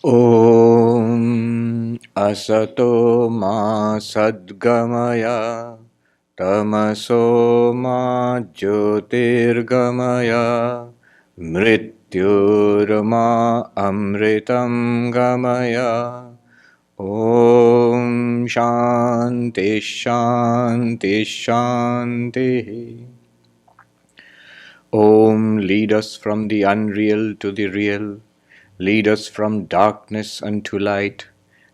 Om Asato Ma Sadgamaya Tamaso Ma Jyotirgamaya Mrityurma Amritam Gamaya. Om Shanti Shanti Shanti. Om, lead us from the unreal to the real. Lead us from darkness unto light.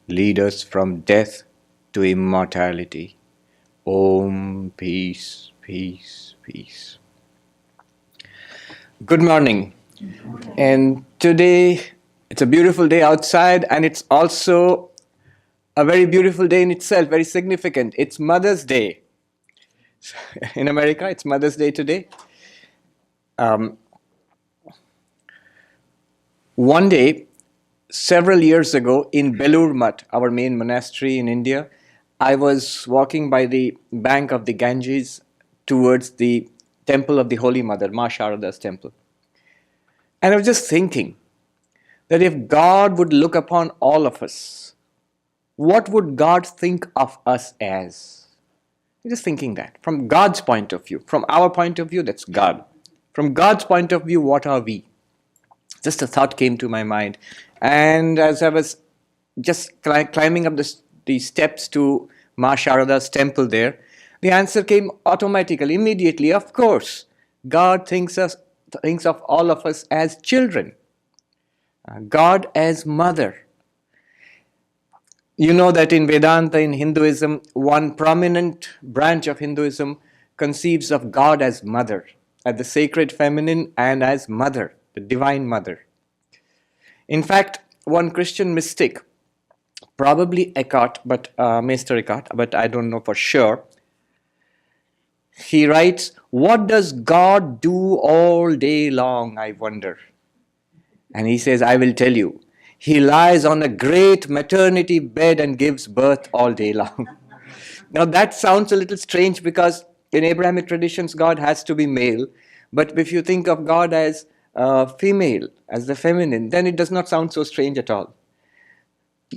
Lead us from death to immortality. Om, peace, peace, peace. Good morning. And today, it's a beautiful day outside, and it's also a very beautiful day in itself, very significant. It's Mother's Day. In America, it's Mother's Day today. One day, several years ago, in Belur Mutt, our main monastery in India, I was walking by the bank of the Ganges towards the temple of the Holy Mother, Ma Sharada's temple. And I was just thinking that if God would look upon all of us, what would God think of us as? I'm just thinking that. From God's point of view. From our point of view, that's God. From God's point of view, what are we? Just a thought came to my mind. And as I was just climbing up the steps to Ma Sharada's temple there, the answer came automatically, immediately. Of course, God thinks of all of us as children. God as mother. You know that in Vedanta, in Hinduism, one prominent branch of Hinduism conceives of God as mother, as the sacred feminine and as mother, the divine mother. In fact, one Christian mystic, probably Eckhart, Meister Eckhart, but I don't know for sure, he writes, "What does God do all day long, I wonder?" And he says, "I will tell you. He lies on a great maternity bed and gives birth all day long." Now that sounds a little strange because in Abrahamic traditions, God has to be male. But if you think of God as female, as the feminine, then it does not sound so strange at all.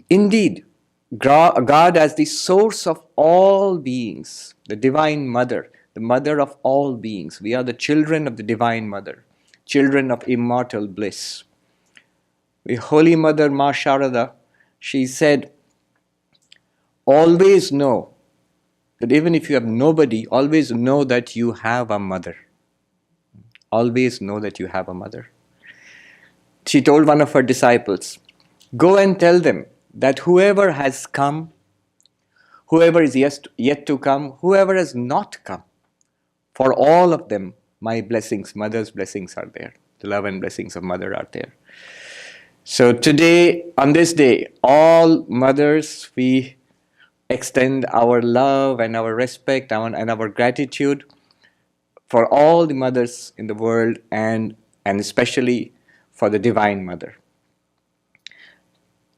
Indeed, God as the source of all beings, the divine mother, the mother of all beings. We are the children of the divine mother, children of immortal bliss. The Holy Mother Ma Sharada, she said, always know that even if you have nobody, always know that you have a mother. Always know that you have a mother. She told one of her disciples, "Go and tell them that whoever has come, whoever is yet to come, whoever has not come, for all of them, my blessings, mother's blessings are there. The love and blessings of mother are there." So today, on this day, all mothers, we extend our love and our respect and our gratitude for all the mothers in the world and especially for the Divine Mother.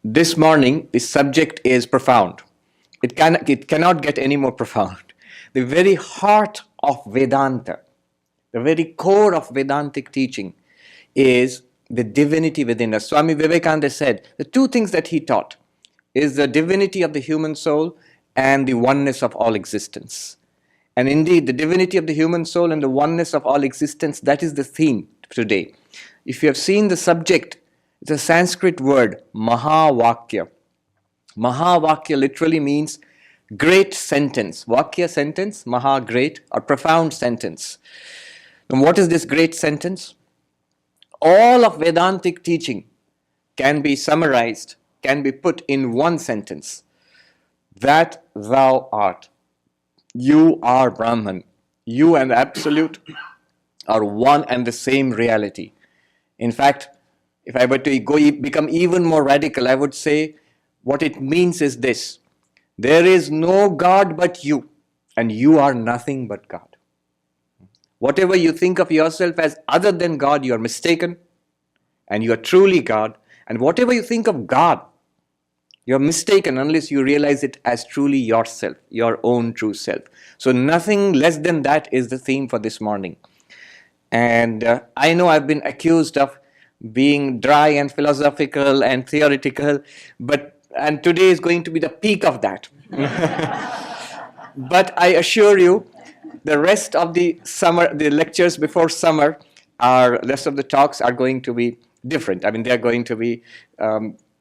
This morning, the subject is profound. It cannot get any more profound. The very heart of Vedanta, the very core of Vedantic teaching is the divinity within us. Swami Vivekananda said the two things that he taught is the divinity of the human soul and the oneness of all existence. And indeed, the divinity of the human soul and the oneness of all existence, that is the theme today. If you have seen the subject, it's a Sanskrit word, Mahavakya. Mahavakya literally means great sentence. Vakya, sentence, Maha, great, or profound sentence. And what is this great sentence? All of Vedantic teaching can be summarized, can be put in one sentence. That thou art. You are Brahman. You and the Absolute are one and the same reality. In fact, if I were to become even more radical, I would say what it means is this. There is no God but you, and you are nothing but God. Whatever you think of yourself as other than God, you are mistaken, and you are truly God. And whatever you think of God, you are mistaken unless you realize it as truly yourself, your own true self. So nothing less than that is the theme for this morning. And I know I've been accused of being dry and philosophical and theoretical, and today is going to be the peak of that. But I assure you, the rest of the summer, the lectures before summer, rest of the talks are going to be different. I mean, they are going to be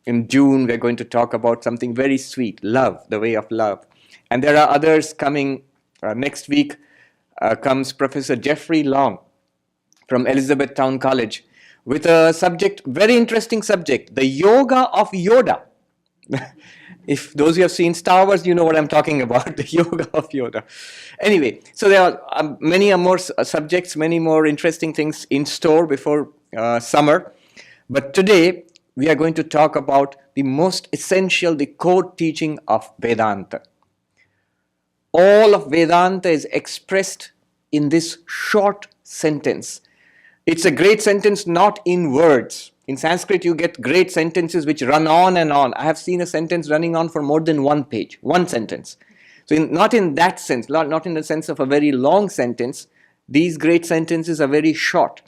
in June. We're going to talk about something very sweet, love, the way of love, and there are others coming next week. Comes Professor Jeffrey Long from Elizabethtown College with a subject, very interesting subject, the yoga of Yoda. If those who have seen Star Wars, you know what I'm talking about, the yoga of Yoda. Anyway, so there are many more subjects, many more interesting things in store before summer. But today, we are going to talk about the most essential, the core teaching of Vedanta. All of Vedanta is expressed in this short sentence. It's a great sentence, not in words. In Sanskrit, you get great sentences which run on and on. I have seen a sentence running on for more than one page, one sentence. So not in that sense, not in the sense of a very long sentence. These great sentences are very short.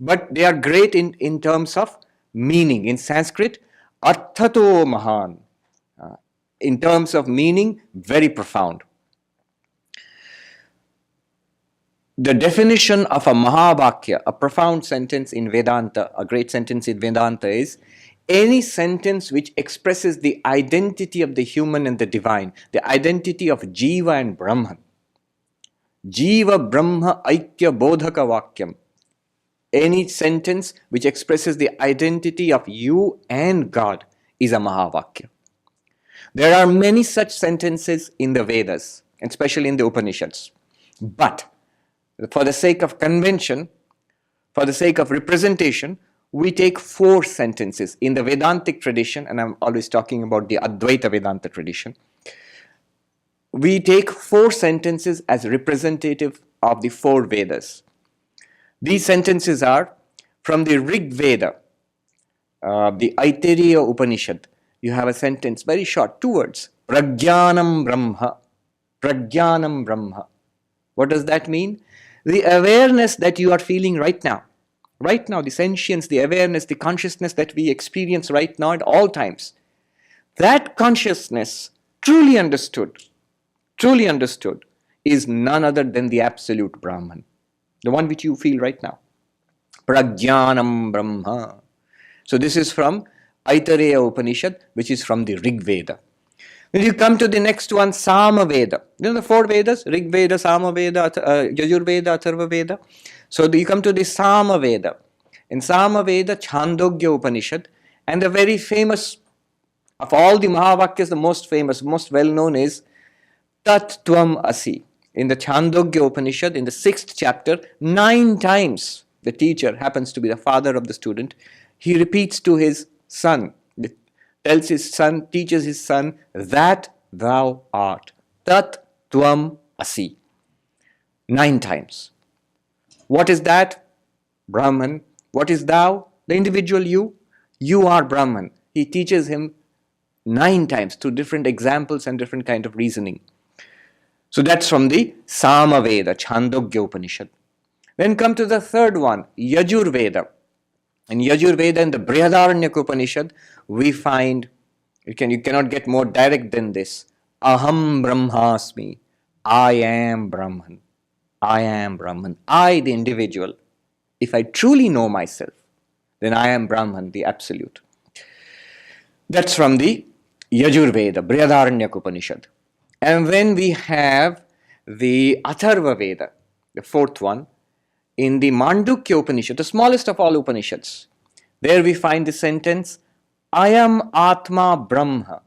But they are great in terms of meaning. In Sanskrit, arthato mahan. In terms of meaning, very profound. The definition of a Mahavakya, a profound sentence in Vedanta, a great sentence in Vedanta is any sentence which expresses the identity of the human and the divine, the identity of Jiva and Brahman. Jiva Brahma Aikya Bodhaka Vakyam. Any sentence which expresses the identity of you and God is a Mahavakya. There are many such sentences in the Vedas, especially in the Upanishads. But for the sake of convention, for the sake of representation, we take 4 sentences in the Vedantic tradition, and I'm always talking about the Advaita Vedanta tradition. We take 4 sentences as representative of the 4 Vedas. These sentences are from the Rig Veda, the Aitareya Upanishad. You have a sentence, very short, 2 words, Prajnanam Brahma, Prajnanam Brahma. What does that mean? The awareness that you are feeling right now, the sentience, the awareness, the consciousness that we experience right now at all times, that consciousness, truly understood, is none other than the absolute Brahman, the one which you feel right now. Prajnanam Brahma. So this is from Aitareya Upanishad, which is from the Rig Veda. Then you come to the next one, Sama Veda. You know the 4 Vedas, Rig Veda, Sama Veda, Yajur Veda, Atharva Veda. So you come to the Sama Veda. In Sama Veda, Chandogya Upanishad, and the very famous, of all the Mahavakyas, the most famous, most well known is Tat Tvam Asi. In the Chandogya Upanishad, in the 6th chapter, 9 times the teacher happens to be the father of the student. He repeats to his son, tells his son, teaches his son, that thou art. Tat Tvam Asi. 9 times. What is that? Brahman. What is thou? The individual you. You are Brahman. He teaches him 9 times through different examples and different kind of reasoning. So that's from the Sama Veda, Chandogya Upanishad. Then come to the 3rd one, Yajur Veda. In Yajur Veda and the Brihadaranyaka Upanishad, we find, you cannot get more direct than this. Aham Brahmasmi. I am Brahman. I am Brahman. I, the individual. If I truly know myself, then I am Brahman, the absolute. That's from the Yajur Veda, Brihadaranyaka Upanishad. And then we have the Atharva Veda, the 4th one, in the Mandukya Upanishad, the smallest of all Upanishads. There we find the sentence, I am Atma Brahma.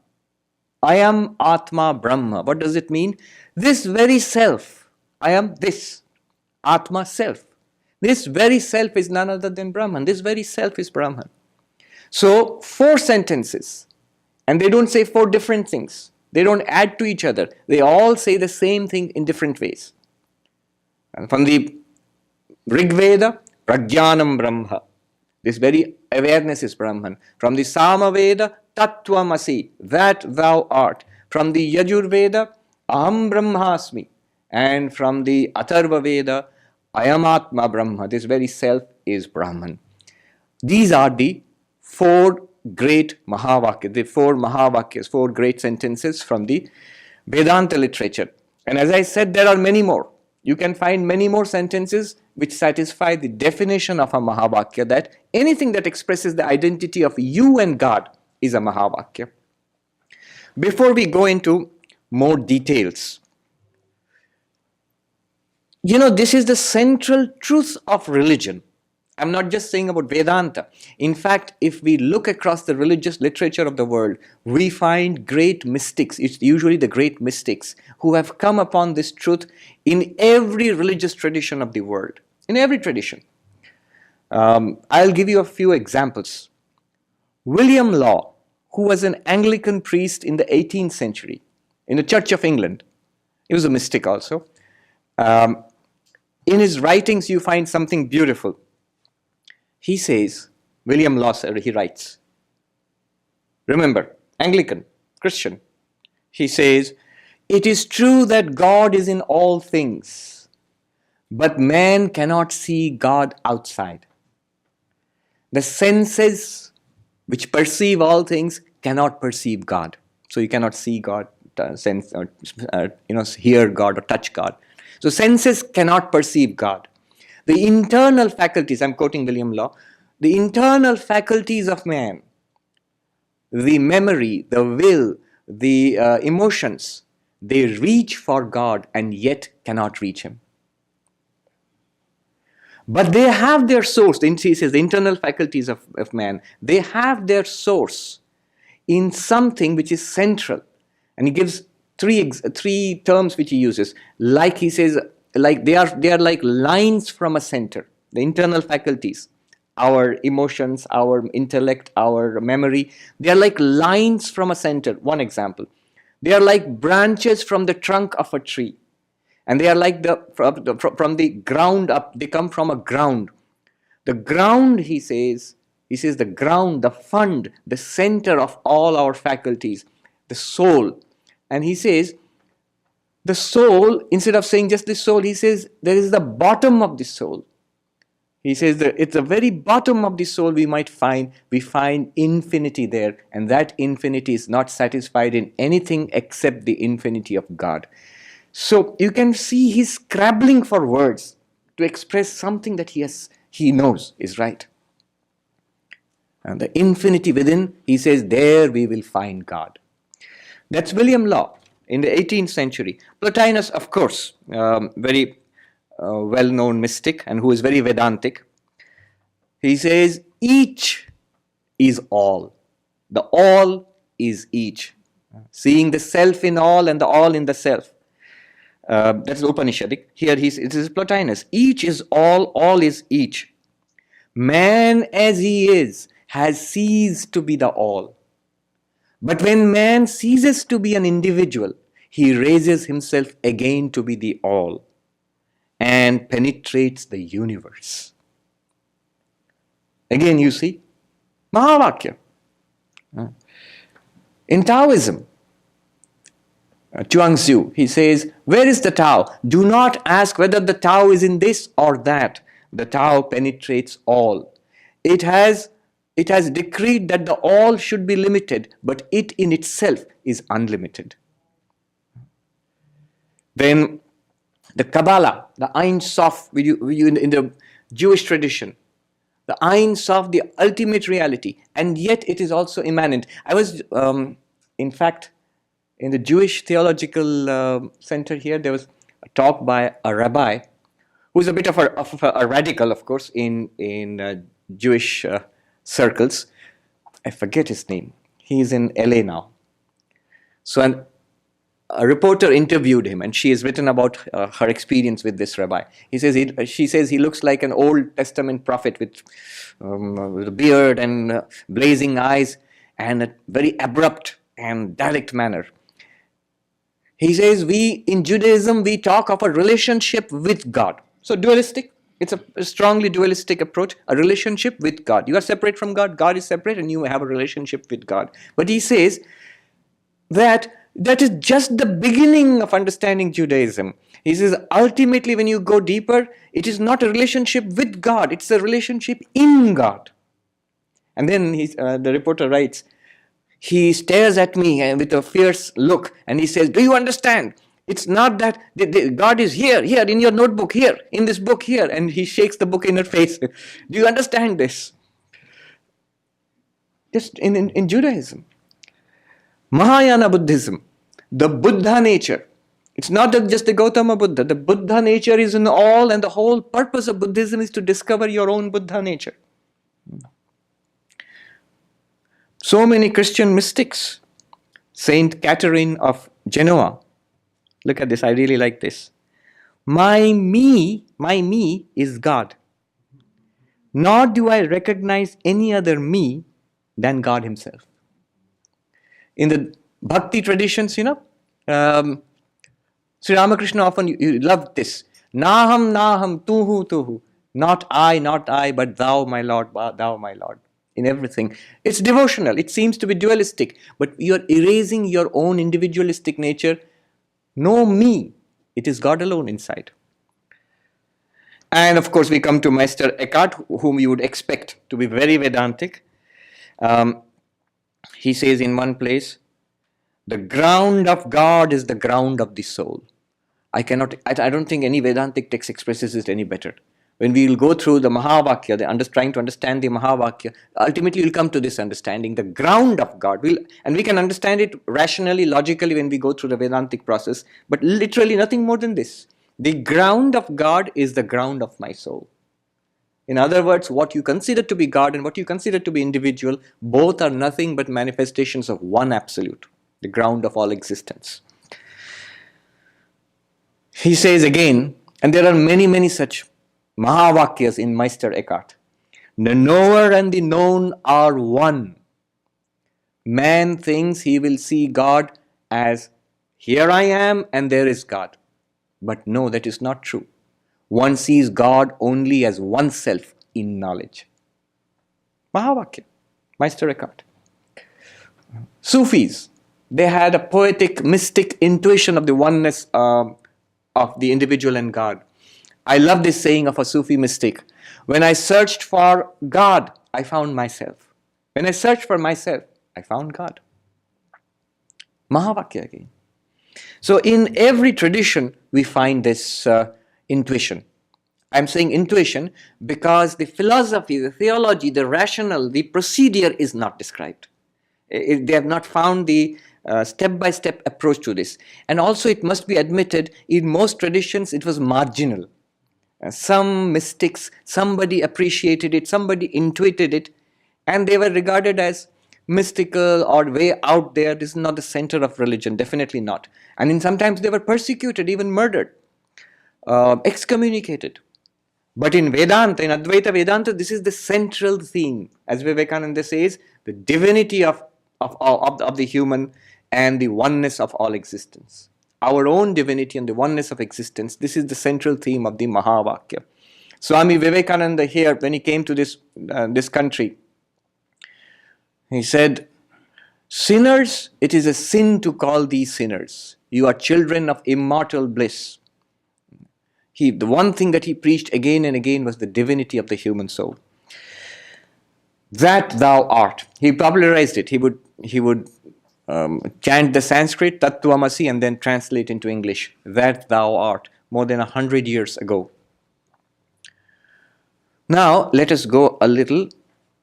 I am Atma Brahma. What does it mean? This very self. I am this. Atma self. This very self is none other than Brahman. This very self is Brahman. So 4 sentences. And they don't say 4 different things. They don't add to each other. They all say the same thing in different ways. And from the Rig Veda, Prajnanam Brahma. This very awareness is Brahman. From the Sama Veda, Tattvam Asi, that thou art. From the Yajur Veda, Aham Brahmasmi. And from the Atharva Veda, Ayam Atma Brahma, this very self is Brahman. These are the four great Mahavakyas, the four Mahavakyas, four great sentences from the Vedanta literature. And as I said, there are many more. You can find many more sentences which satisfy the definition of a Mahavakya, that anything that expresses the identity of you and God is a Mahavakya. Before we go into more details, this is the central truth of religion. I'm not just saying about Vedanta. In fact, if we look across the religious literature of the world, we find great mystics. It's usually the great mystics who have come upon this truth in every religious tradition of the world. In every tradition. I'll give you a few examples. William Law, who was an Anglican priest in the 18th century, in the Church of England. He was a mystic also. In his writings, you find something beautiful. He says, William Law, he writes, remember, Anglican, Christian. He says, it is true that God is in all things, but man cannot see God outside. The senses which perceive all things cannot perceive God. So you cannot see God, sense, or hear God or touch God. So senses cannot perceive God. The internal faculties, I'm quoting William Law, the internal faculties of man, the memory, the will, the emotions, they reach for God and yet cannot reach Him. But they have their source, he says, the internal faculties of man, they have their source in something which is central. And he gives three terms which he uses. Like he says, like they are like lines from a center. The internal faculties, our emotions, our intellect, our memory, they are like lines from a center. One example. They are like branches from the trunk of a tree. And they are like from the ground up. They come from a ground. The ground, he says the ground, the fund, the center of all our faculties, the soul. And he says, the soul, instead of saying just the soul, he says there is the bottom of the soul. He says that it's the very bottom of the soul we find infinity there, and that infinity is not satisfied in anything except the infinity of God. So you can see he's scrabbling for words to express something that he knows is right. And the infinity within, he says, there we will find God. That's William Law in the 18th century. Plotinus, of course, very well-known mystic and who is very Vedantic. He says, each is all. The all is each. Seeing the self in all and the all in the self. That's Upanishadic. Here it is Plotinus. Each is all is each. Man as he is has ceased to be the all. But when man ceases to be an individual, he raises himself again to be the all and penetrates the universe. Again, you see, Mahavakya. In Taoism, Chuang-Tzu, he says, where is the Tao? Do not ask whether the Tao is in this or that. The Tao penetrates all. It has decreed that the all should be limited, but it in itself is unlimited. Then the Kabbalah, the Ein Sof, in the Jewish tradition, the Ein Sof, the ultimate reality, and yet it is also immanent. I was, in fact, in the Jewish Theological Center here, there was a talk by a rabbi who's a bit of a radical, of course, in Jewish circles. I forget his name. He's in LA now. So a reporter interviewed him, and she has written about her experience with this rabbi. She says he looks like an Old Testament prophet with a beard and blazing eyes and a very abrupt and direct manner. He says, in Judaism, we talk of a relationship with God. So dualistic. It's a strongly dualistic approach, a relationship with God. You are separate from God, God is separate, and you have a relationship with God. But he says that That is just the beginning of understanding Judaism. He says, ultimately, when you go deeper, it is not a relationship with God, it's a relationship in God. And then the reporter writes, he stares at me with a fierce look and he says, do you understand? It's not that God is here in your notebook, here, in this book, here. And he shakes the book in her face. Do you understand this? Just in Judaism. Mahayana Buddhism, the Buddha nature. It's not just the Gautama Buddha. The Buddha nature is in all, and the whole purpose of Buddhism is to discover your own Buddha nature. So many Christian mystics. Saint Catherine of Genoa. Look at this, I really like this. My me is God. Nor do I recognize any other me than God himself. In the bhakti traditions, Sri Ramakrishna often, you love this. Naham, tuhu. Not I, but thou, my Lord, thou, my Lord. In everything. It's devotional. It seems to be dualistic. But you're erasing your own individualistic nature. No me. It is God alone inside. And of course, we come to Meister Eckhart, whom you would expect to be very Vedantic. He says in one place, the ground of God is the ground of the soul. I don't think any Vedantic text expresses it any better. When we will go through the Mahavakya, trying to understand the Mahavakya, ultimately we'll come to this understanding, the ground of God. And we can understand it rationally, logically when we go through the Vedantic process, but literally nothing more than this. The ground of God is the ground of my soul. In other words, what you consider to be God and what you consider to be individual, both are nothing but manifestations of one absolute, the ground of all existence. He says again, and there are many such Mahavakyas in Meister Eckhart. The knower and the known are one. Man thinks he will see God as, here I am and there is God. But no, that is not true. One sees God only as oneself in knowledge. Mahavakya, Meister Eckhart. Sufis, they had a poetic, mystic intuition of the oneness of the individual and God. I love this saying of a Sufi mystic. When I searched for God, I found myself. When I searched for myself, I found God. Mahavakya again. So in every tradition, we find this intuition. I'm saying intuition because the philosophy, the theology, the rational, the procedure is not described. They have not found the step-by-step approach to this. And also it must be admitted, in most traditions, it was marginal. Some mystics, somebody appreciated it, somebody intuited it, and they were regarded as mystical or way out there. This is not the center of religion, definitely not. And sometimes they were persecuted, even murdered, excommunicated. But in Vedanta, in Advaita Vedanta, this is the central theme. As Vivekananda says, the divinity of the human and the oneness of all existence. Our own divinity and the oneness of existence, this is the central theme of the Mahavakya. Swami Vivekananda here, when he came to this country, he said, sinners, it is a sin to call these sinners. You are children of immortal bliss. The one thing that he preached again and again was the divinity of the human soul. That thou art. He popularized it. He would chant the Sanskrit, Tattvamasi, and then translate into English, that thou art, more than 100 years ago. Now, let us go a little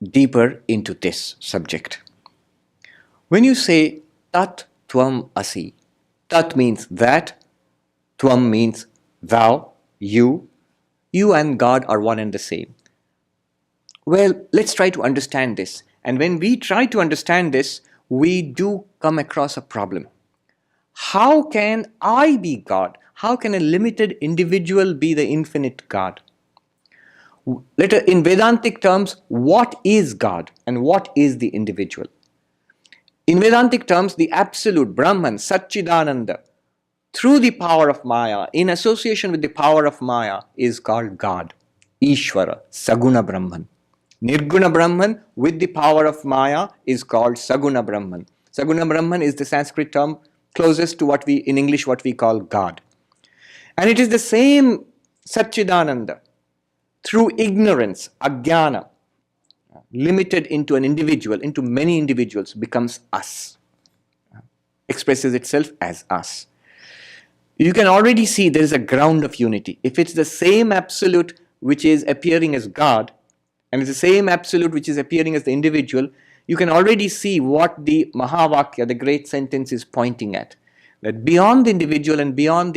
deeper into this subject. When you say Tat Tvam Asi, Tat means that, Tvam means thou, you and God are one and the same. Well, let's try to understand this. And when we try to understand this, we do come across a problem. How can I be God? How can a limited individual be the infinite God? In Vedantic terms, what is God and what is the individual? In Vedantic terms, the absolute Brahman, Satchidananda, through the power of Maya, in association with the power of Maya, is called God, Ishvara, Saguna Brahman. Nirguna Brahman with the power of Maya is called Saguna Brahman. Saguna Brahman is the Sanskrit term closest to what we, in English, what we call God. And it is the same Satchidananda, through ignorance, ajnana, limited into an individual, into many individuals, becomes us, expresses itself as us. You can already see there is a ground of unity. If it's the same absolute which is appearing as God, and it's the same absolute which is appearing as the individual, you can already see what the Mahavakya, the great sentence, is pointing at. That beyond the individual and beyond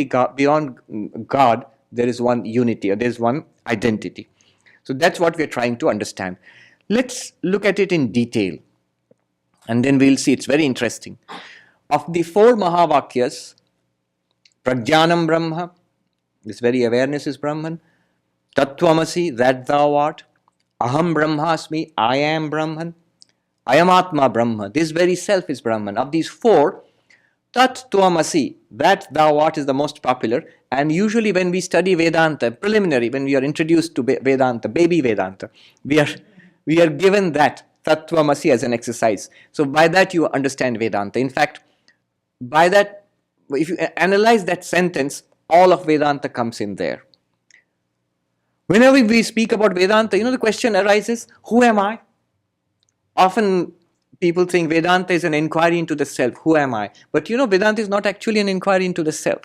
God, there is one unity, or there is one identity. So that's what we're trying to understand. Let's look at it in detail, and then we'll see. It's very interesting. Of the 4 Mahavakyas, Prajnanam Brahma, this very awareness is Brahman. Tattvamasi, that thou art. Aham Brahmasmi, I am Brahman. Ayam Atma Brahma, this very self is Brahman. Of these 4, Tattvamasi, that thou art, is the most popular. And usually when we study Vedanta, preliminary, when we are introduced to Vedanta, baby Vedanta, we are given that Tattvamasi as an exercise. So by that you understand Vedanta. In fact, by that, if you analyze that sentence, all of Vedanta comes in there. Whenever we speak about Vedanta, the question arises, who am I? Often people think Vedanta is an inquiry into the self. Who am I? But Vedanta is not actually an inquiry into the self.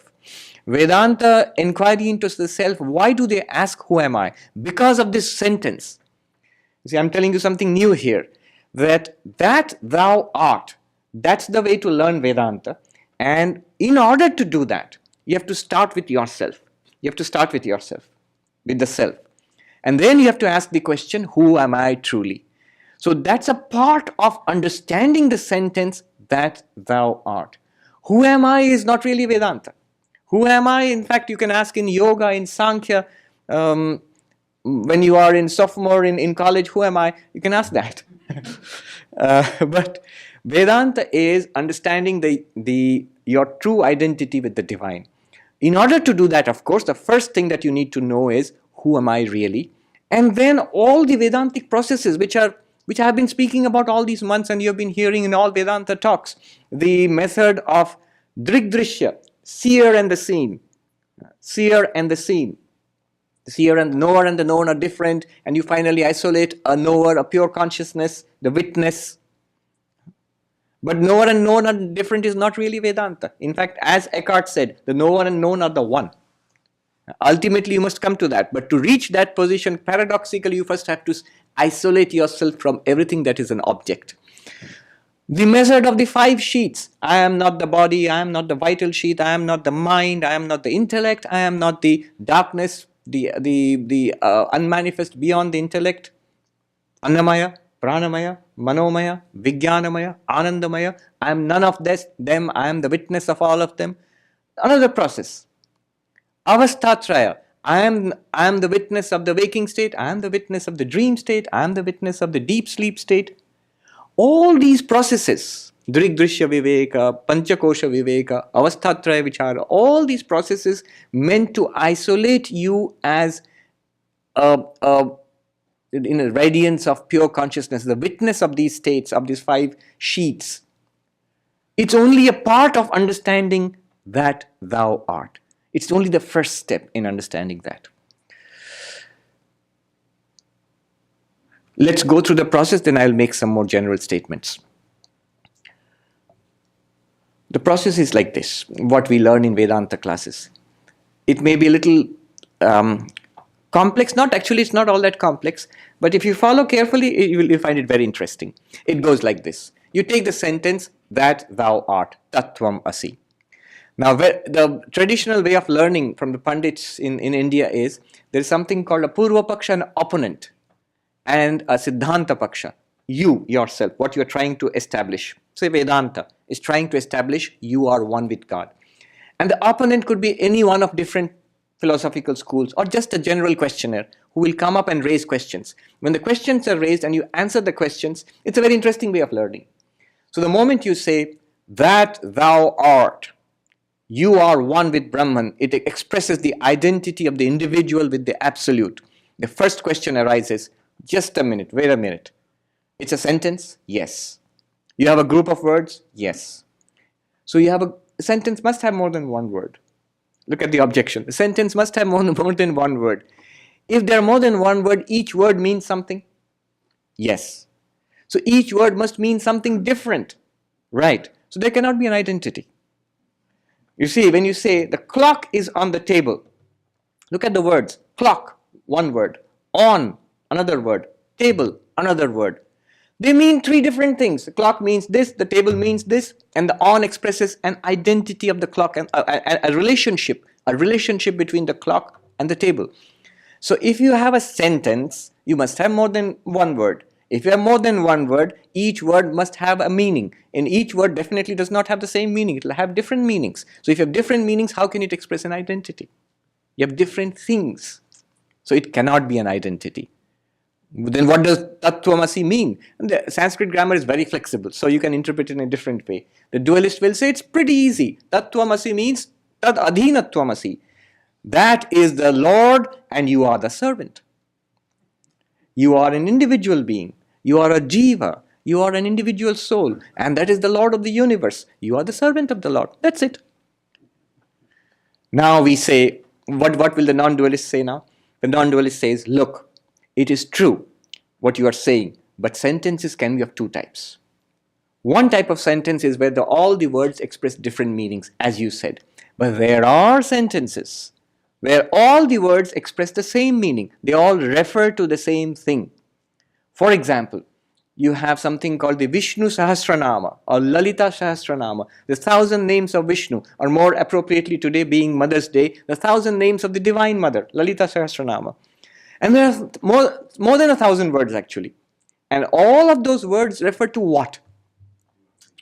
Vedanta, inquiry into the self, why do they ask who am I? Because of this sentence. You see, I'm telling you something new here. That thou art, that's the way to learn Vedanta. And in order to do that, you have to start with yourself. You have to start with yourself, with the self. And then you have to ask the question, who am I truly? So that's a part of understanding the sentence, that thou art. Who am I is not really Vedanta. Who am I? In fact, you can ask in yoga, in Sankhya, when you are in sophomore in college, who am I? You can ask that. But Vedanta is understanding your true identity with the divine. In order to do that, of course, the first thing that you need to know is, who am I really? And then all the Vedantic processes, which I have been speaking about all these months, and you have been hearing in all Vedanta talks, the method of Drigdrishya, seer and the seen, seer and the seen. The seer and the knower and the known are different, and you finally isolate a knower, a pure consciousness, the witness. But knower and known are different is not really Vedanta. In fact, as Eckhart said, the knower and known are the one. Ultimately, you must come to that. But to reach that position, paradoxically, you first have to isolate yourself from everything that is an object. The method of the 5 sheets. I am not the body, I am not the vital sheet, I am not the mind, I am not the intellect, I am not the darkness, the unmanifest beyond the intellect. Annamaya, Pranamaya, Manomaya, Vijnanamaya, Anandamaya. I am none of them, I am the witness of all of them. Another process. Avasthatraya. I am the witness of the waking state, I am the witness of the dream state, I am the witness of the deep sleep state. All these processes, Drigdrishya Viveka, Panchakosha Viveka, Avasthatraya Vichara, all these processes meant to isolate you as in a radiance of pure consciousness, the witness of these states, of these 5 sheets. It's only a part of understanding that thou art. It's only the first step in understanding that. Let's go through the process, then I'll make some more general statements. The process is like this, what we learn in Vedanta classes. It may be a little complex, it's not all that complex, but if you follow carefully, you'll find it very interesting. It goes like this. You take the sentence, that thou art, Tattvam Asi. Now, the traditional way of learning from the Pandits in India is, there is something called a Purva Paksha, an opponent, and a Siddhanta Paksha. You, yourself, what you are trying to establish. Say Vedanta is trying to establish you are one with God. And the opponent could be any one of different philosophical schools, or just a general questioner who will come up and raise questions. When the questions are raised and you answer the questions, it's a very interesting way of learning. So the moment you say, that thou art, you are one with Brahman, it expresses the identity of the individual with the absolute. The first question arises, just a minute, wait a minute. It's a sentence? Yes. You have a group of words? Yes. So you have a sentence must have more than one word. Look at the objection. A sentence must have more than one word. If there are more than one word, each word means something? Yes. So each word must mean something different. Right. So there cannot be an identity. You see, when you say the clock is on the table, look at the words. Clock, one word. On, another word. Table, another word. They mean three different things. The clock means this, the table means this, and the on expresses an identity of the clock and a relationship between the clock and the table. So if you have a sentence, you must have more than one word. If you have more than one word, each word must have a meaning. And each word definitely does not have the same meaning. It will have different meanings. So if you have different meanings, how can it express an identity? You have different things. So it cannot be an identity. Then what does Tattvamasi mean? And the Sanskrit grammar is very flexible, so you can interpret it in a different way. The dualist will say it's pretty easy. Tattvamasi means Tad Adhinattvamasi. That is the Lord and you are the servant. You are an individual being. You are a jiva. You are an individual soul. And that is the Lord of the universe. You are the servant of the Lord. That's it. Now we say, what will the non-dualist say now? The non-dualist says, look, it is true what you are saying, but sentences can be of two types. One type of sentence is where all the words express different meanings, as you said. But there are sentences where all the words express the same meaning. They all refer to the same thing. For example, you have something called the Vishnu Sahasranama or Lalita Sahasranama, the 1,000 names of Vishnu, or more appropriately today being Mother's Day, the 1,000 names of the Divine Mother, Lalita Sahasranama. And there are more than 1,000 words actually. And all of those words refer to what?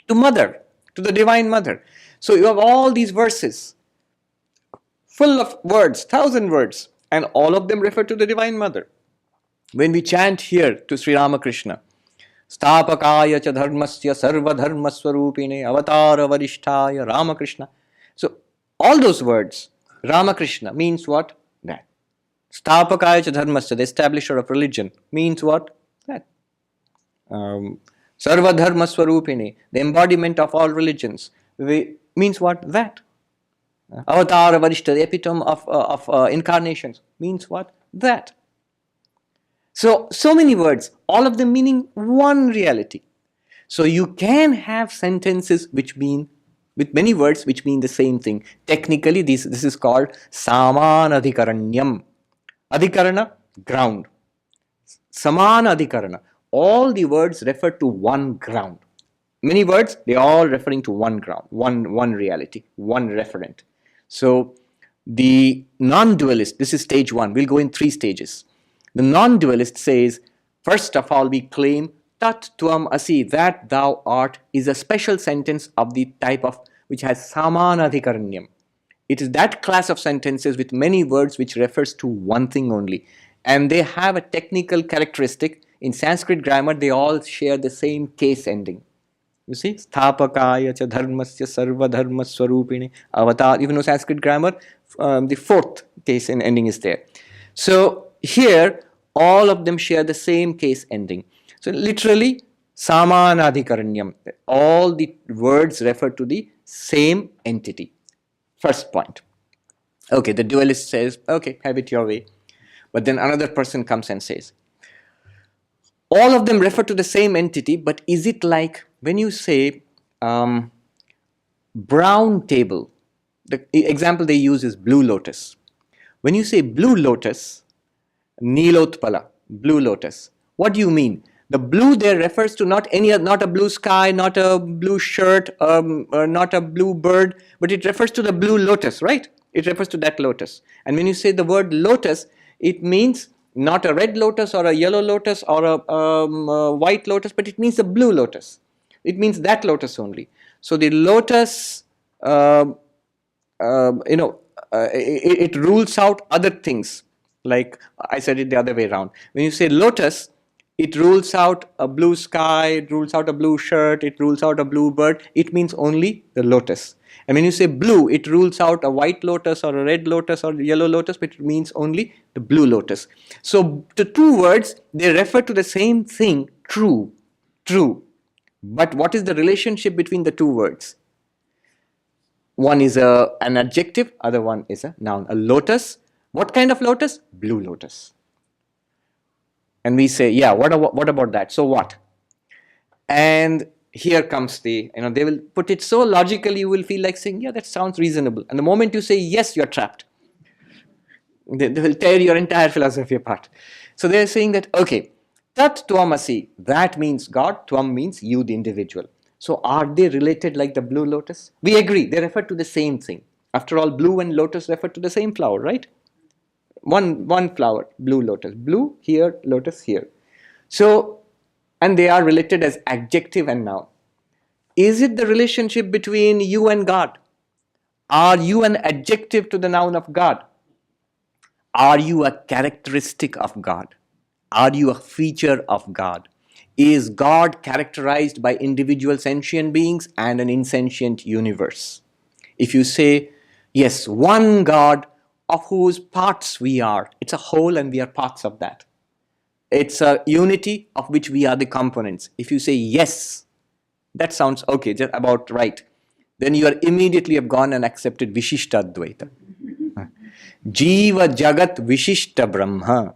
To Mother, to the Divine Mother. So you have all these verses full of words, 1,000 words, and all of them refer to the Divine Mother. When we chant here to Sri Ramakrishna, Stapakaya cha dharmasya sarva dharmaswarupine avatara varishtaya Ramakrishna. So all those words, Ramakrishna means what? That. Stapakaya cha dharmasya, the establisher of religion, means what? That. Sarva dharmaswarupine, the embodiment of all religions, means what? That. Avatara Varishta, the epitome of incarnations, means what? That. So many words, all of them meaning one reality. So you can have sentences which mean, with many words which mean the same thing. Technically, this is called Samanadhikaranyam. Adhikarana, ground. Samanadhikarana. All the words refer to one ground. Many words, they are all referring to one ground, one reality, one referent. So the non-dualist, this is stage one, we'll go in 3 stages. The non-dualist says, first of all, we claim Tat Tvam Asi, that thou art, is a special sentence of the type of which has Samanadhikaranyam. It is that class of sentences with many words which refers to one thing only. And they have a technical characteristic. In Sanskrit grammar, they all share the same case ending. You see, Sthapakaya cha dharmasya sarva dharmaswarupine avatar. Even though Sanskrit grammar, the 4th case ending is there. So here, all of them share the same case ending. So literally, Samanadhikaranyam. All the words refer to the same entity. First point. Okay, the dualist says, okay, have it your way. But then another person comes and says, all of them refer to the same entity, but is it like when you say brown table, the example they use is blue lotus. When you say blue lotus, Nilotpala, blue lotus, what do you mean? The blue there refers to not a blue sky, not a blue shirt, or not a blue bird, but it refers to the blue lotus, right? It refers to that lotus. And when you say the word lotus, it means not a red lotus or a yellow lotus or a white lotus, but it means a blue lotus. It means that lotus only. So the lotus, it rules out other things. Like I said it the other way around. When you say lotus, it rules out a blue sky, it rules out a blue shirt, it rules out a blue bird. It means only the lotus. And when you say blue, it rules out a white lotus or a red lotus or a yellow lotus, but it means only the blue lotus. So the 2 words, they refer to the same thing, true. But what is the relationship between the 2 words? One is an adjective, other one is a noun. A lotus. What kind of lotus? Blue lotus. And we say, yeah, what about that? So what? And here comes they will put it so logically, you will feel like saying, yeah, that sounds reasonable. And the moment you say yes, you're trapped. They will tear your entire philosophy apart. So they're saying that, okay, Tat Tvamasi, that means God, Tvam means you, the individual. So are they related like the blue lotus? We agree, they refer to the same thing. After all, blue and lotus refer to the same flower, right? One flower, blue lotus. Blue here, lotus here. So, and they are related as adjective and noun. Is it the relationship between you and God? Are you an adjective to the noun of God? Are you a characteristic of God? Are you a feature of God? Is God characterized by individual sentient beings and an insentient universe? If you say, yes, one God of whose parts we are, it's a whole and we are parts of that. It's a unity of which we are the components. If you say yes, that sounds okay, just about right. Then you are immediately have gone and accepted Vishishta Advaita. Jiva Jagat Vishishta Brahma.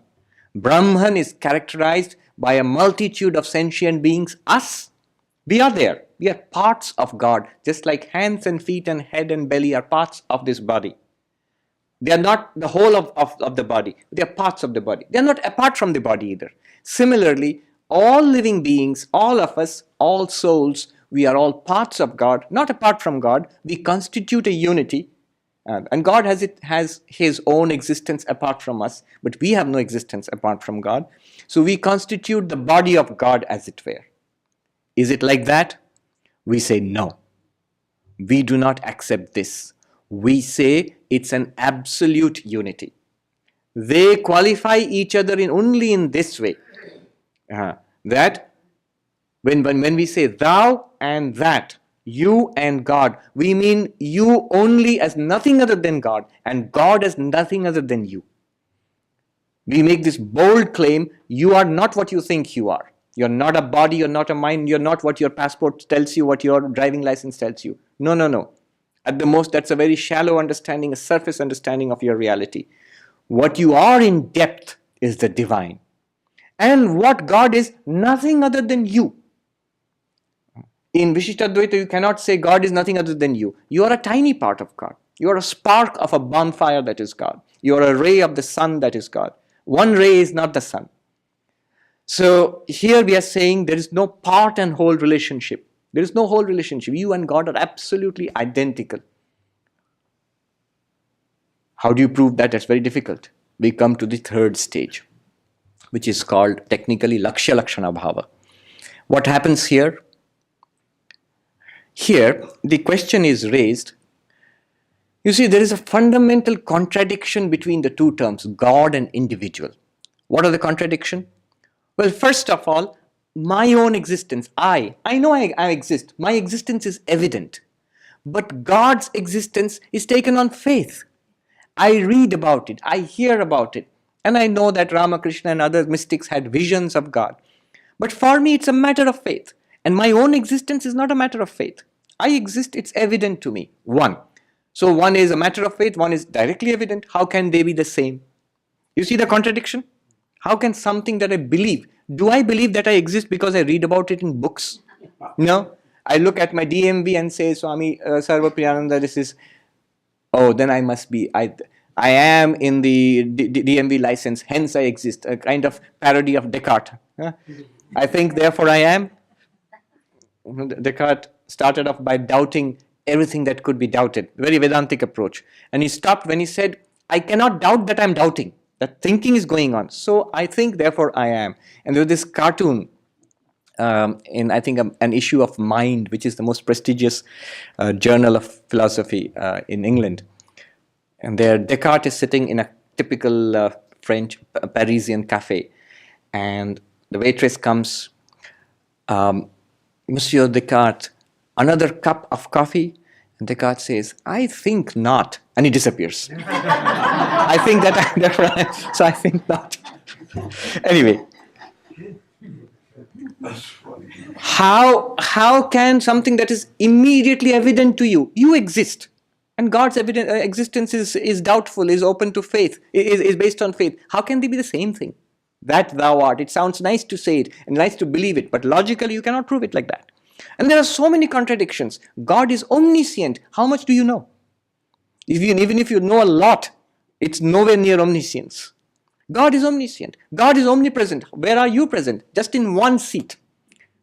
Brahman is characterized by a multitude of sentient beings. Us, we are there. We are parts of God, just like hands and feet and head and belly are parts of this body. They are not the whole of the body. They are parts of the body. They are not apart from the body either. Similarly, all living beings, all of us, all souls, we are all parts of God, not apart from God. We constitute a unity. And God has his own existence apart from us, but we have no existence apart from God. So we constitute the body of God, as it were. Is it like that? We say no. We do not accept this. We say it's an absolute unity. They qualify each other only in this way. That when we say thou and that, you and God, we mean you only as nothing other than God, and God as nothing other than you. We make this bold claim, you are not what you think you are. You're not a body, you're not a mind, you're not what your passport tells you, what your driving license tells you. No. At the most, that's a very shallow understanding, a surface understanding of your reality. What you are in depth is the divine. And what God is, nothing other than you. In Vishishtadvaita, you cannot say God is nothing other than you. You are a tiny part of God. You are a spark of a bonfire that is God. You are a ray of the sun that is God. One ray is not the sun. So here we are saying there is no part and whole relationship. There is no whole relationship. You and God are absolutely identical. How do you prove that? That's very difficult. We come to the third stage, which is called technically Lakshya Lakshana Bhava. What happens here? Here, the question is raised. You see, there is a fundamental contradiction between the two terms, God and individual. What are the contradiction? Well, first of all, my own existence, I know I exist. My existence is evident. But God's existence is taken on faith. I read about it, I hear about it, and I know that Ramakrishna and other mystics had visions of God. But for me, it's a matter of faith. And my own existence is not a matter of faith. I exist, it's evident to me. One. So one is a matter of faith, one is directly evident. How can they be the same? You see the contradiction? How can something that I believe, do I believe that I exist because I read about it in books? No. I look at my DMV and say, Swami Sarvapriyananda, this is, oh, then I must be, I am in the DMV license, hence I exist. A kind of parody of Descartes. I think, therefore I am. Descartes started off by doubting everything that could be doubted. Very Vedantic approach. And he stopped when he said, I cannot doubt that I'm doubting. That thinking is going on. So I think, therefore I am. And there was this cartoon in, I think, an issue of Mind, which is the most prestigious journal of philosophy in England. And there Descartes is sitting in a typical French Parisian cafe. And the waitress comes, Monsieur Descartes, another cup of coffee? And Descartes says, I think not. And he disappears. I think that, so I think not. Anyway. How can something that is immediately evident to you, you exist, And God's existence is doubtful, is open to faith, is based on faith. How can they be the same thing? That thou art. It sounds nice to say it and nice to believe it, but logically you cannot prove it like that. And there are so many contradictions. God is omniscient. How much do you know? Even if you know a lot, it's nowhere near omniscience. God is omniscient. God is omnipresent. Where are you present? Just in one seat.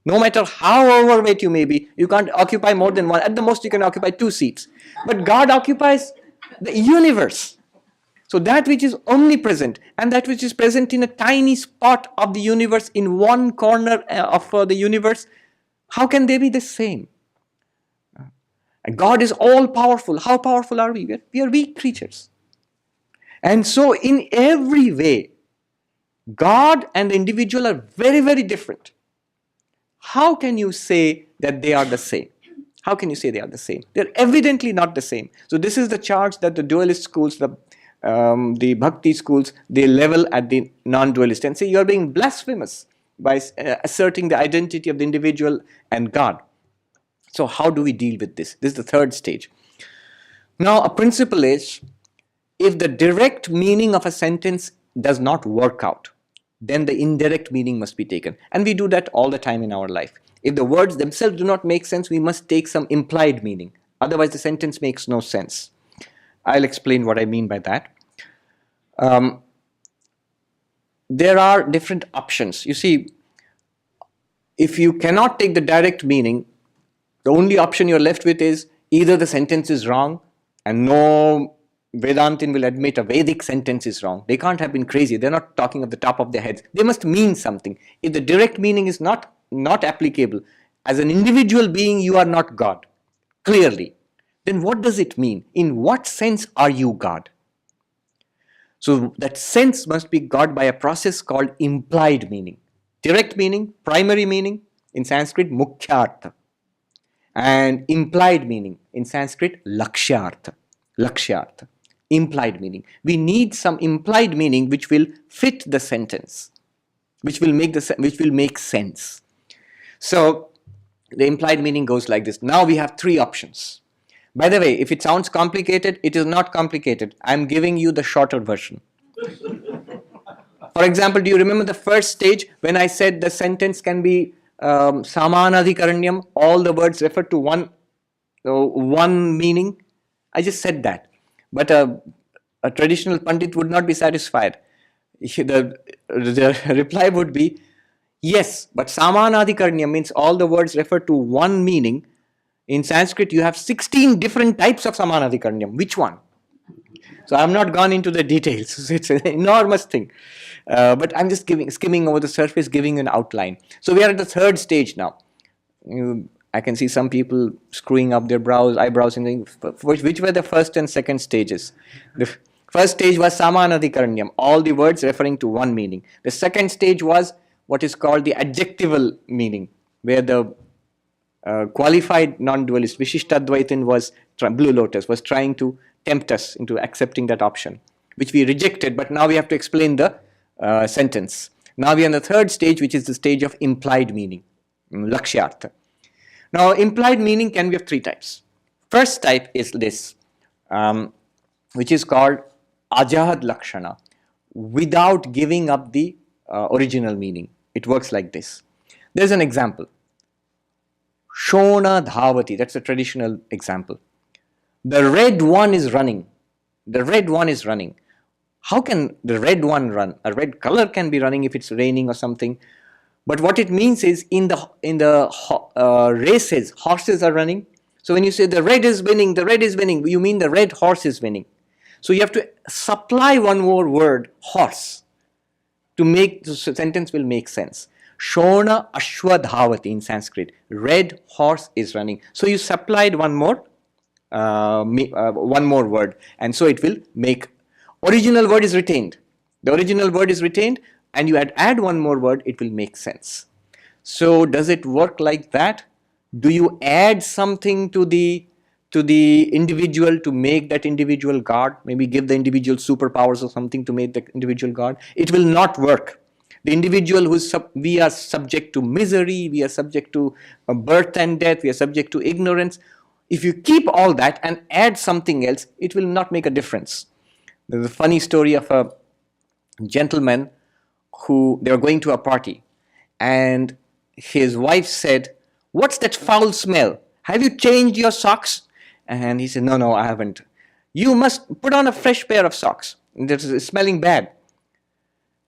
No matter how overweight you may be, you can't occupy more than one. At the most, you can occupy 2 seats. But God occupies the universe. So that which is omnipresent and that which is present in a tiny spot of the universe, in one corner of the universe, how can they be the same? God is all powerful. How powerful are we? We are weak creatures. And so in every way, God and the individual are very, very different. How can you say that they are the same? How can you say they are the same? They're evidently not the same. So this is the charge that the dualist schools, the bhakti schools, they level at the non-dualist and say you're being blasphemous by asserting the identity of the individual and God. So how do we deal with this? This is the third stage. Now a principle is, if the direct meaning of a sentence does not work out, then the indirect meaning must be taken. And we do that all the time in our life. If the words themselves do not make sense, we must take some implied meaning. Otherwise, the sentence makes no sense. I'll explain what I mean by that. There are different options. You see, if you cannot take the direct meaning, the only option you're left with is either the sentence is wrong, and no Vedantin will admit a Vedic sentence is wrong. They can't have been crazy. They're not talking off the top of their heads. They must mean something. If the direct meaning is not applicable, as an individual being, you are not God, clearly. Then what does it mean? In what sense are you God? So that sense must be got by a process called implied meaning. Direct meaning, primary meaning, in Sanskrit, mukhyartha. And implied meaning, in Sanskrit, lakshyartha. Lakshyartha. Implied meaning. We need some implied meaning which will fit the sentence, which will make sense. So the implied meaning goes like this. Now we have 3 options. By the way, if it sounds complicated, it is not complicated. I'm giving you the shorter version. For example, do you remember the first stage when I said the sentence can be samanadhikaranyam, all the words refer to one meaning? I just said that. But a traditional Pandit would not be satisfied. The reply would be, yes, but samanadhikaranyam means all the words refer to one meaning. In Sanskrit, you have 16 different types of samanadhikaranyam. Which one? So I'm not gone into the details. It's an enormous thing. But I'm just skimming over the surface, giving an outline. So we are at the 3rd stage now. I can see some people screwing up their eyebrows and saying, which were the first and second stages? The first stage was samanadhikaranyam, all the words referring to one meaning. The second stage was what is called the adjectival meaning, where the qualified non-dualist Vishishtadvaitin Blue Lotus was trying to tempt us into accepting that option, which we rejected, but now we have to explain the sentence. Now we are in the 3rd stage, which is the stage of implied meaning, lakshyartha. Now implied meaning can be of 3 types. First type is this, which is called ajahad lakshana, without giving up the original meaning. It works like this. There's an example. Shona dhavati, that's a traditional example. The red one is running. The red one is running. How can the red one run? A red color can be running if it's raining or something. But what it means is in the races, horses are running. So when you say the red is winning, you mean the red horse is winning. So you have to supply one more word, horse, to make the sentence will make sense. Shona ashwadhavati in Sanskrit. Red horse is running. So you supplied one more word, and so it will make. Original word is retained. The original word is retained, and you add one more word, it will make sense. So does it work like that? Do you add something to the individual to make that individual God? Maybe give the individual superpowers or something to make the individual God? It will not work. The individual we are subject to misery, we are subject to birth and death, we are subject to ignorance. If you keep all that and add something else, it will not make a difference. There's a funny story of a gentleman who, they were going to a party, and his wife said, "What's that foul smell? Have you changed your socks?" And he said, No, I haven't." "You must put on a fresh pair of socks. It's smelling bad."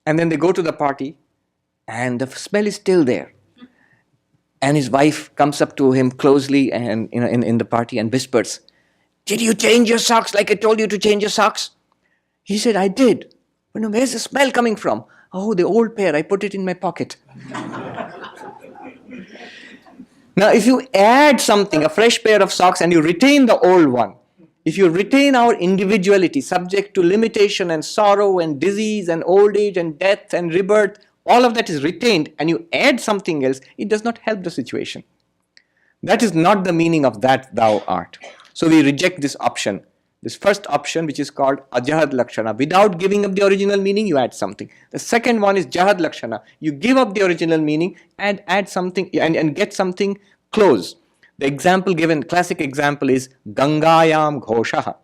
And then they go to the party, and the smell is still there. And his wife comes up to him closely and in the party and whispers, "Did you change your socks like I told you to change your socks?" He said, "I did. But no, where's the smell coming from?" "Oh, the old pair, I put it in my pocket." Now, if you add something, a fresh pair of socks, and you retain the old one, if you retain our individuality, subject to limitation and sorrow and disease and old age and death and rebirth, all of that is retained, and you add something else, it does not help the situation. That is not the meaning of that thou art. So we reject this option. This first option, which is called ajahad lakshana. Without giving up the original meaning, you add something. The second one is jahad lakshana. You give up the original meaning and add something and get something close. The example given, classic example, is Gangayam Ghoshaha.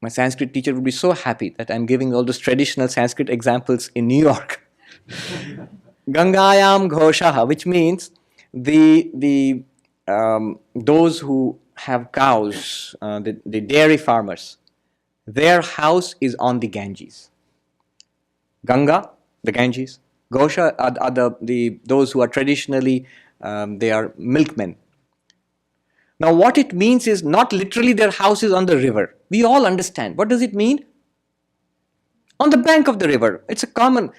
My Sanskrit teacher would be so happy that I'm giving all those traditional Sanskrit examples in New York. Gangayam Ghoshaha, which means those who have cows, the dairy farmers, their house is on the Ganges. Ganga, the Ganges. Ghosha are those who are traditionally, they are milkmen. Now what it means is not literally their house is on the river. We all understand. What does it mean? On the bank of the river. It's a common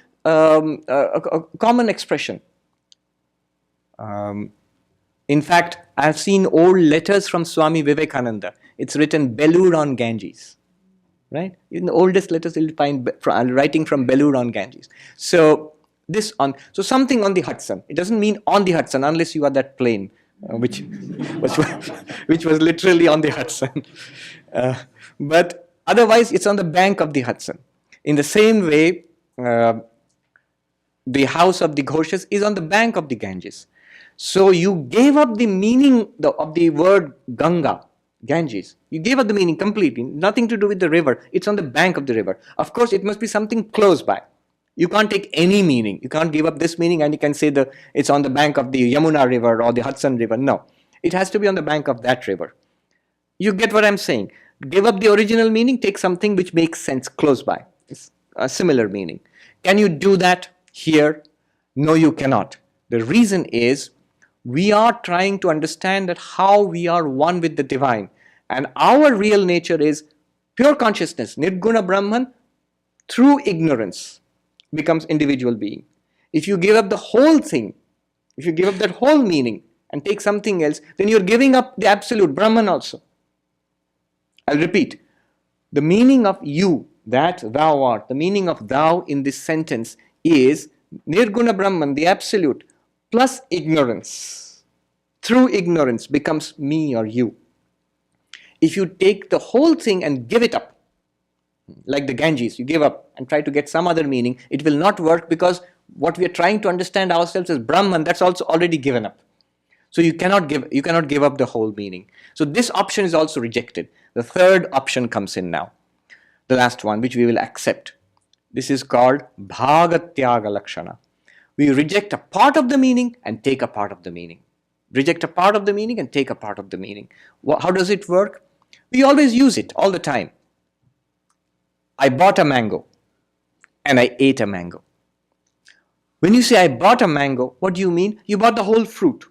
expression. In fact, I have seen old letters from Swami Vivekananda. It's written Belur on Ganges. Right? In the oldest letters you'll find writing from Belur on Ganges. So something on the Hudson. It doesn't mean on the Hudson unless you are that plane. Which was literally on the Hudson. But otherwise, it's on the bank of the Hudson. In the same way, the house of the Ghoshas is on the bank of the Ganges. So you gave up the meaning of the word Ganga, Ganges. You gave up the meaning completely. Nothing to do with the river. It's on the bank of the river. Of course, it must be something close by. You can't take any meaning. You can't give up this meaning and you can say it's on the bank of the Yamuna River or the Hudson River. No, it has to be on the bank of that river. You get what I'm saying? Give up the original meaning, take something which makes sense close by. It's a similar meaning. Can you do that here? No, you cannot. The reason is we are trying to understand that how we are one with the divine. And our real nature is pure consciousness, Nirguna Brahman, through ignorance becomes individual being. If you give up the whole thing, if you give up that whole meaning and take something else, then you're giving up the absolute Brahman also. I'll repeat. The meaning of you, that thou art, the meaning of thou in this sentence is Nirguna Brahman, the absolute, plus ignorance. Through ignorance becomes me or you. If you take the whole thing and give it up, like the Ganges, you give up and try to get some other meaning, it will not work because what we are trying to understand ourselves as Brahman, that's also already given up. So you cannot give up the whole meaning. So this option is also rejected. The third option comes in now. The last one, which we will accept. This is called Bhagatyaga Lakshana. We reject a part of the meaning and take a part of the meaning. Reject a part of the meaning and take a part of the meaning. How does it work? We always use it all the time. I bought a mango and I ate a mango. When you say I bought a mango, what do you mean? You bought the whole fruit.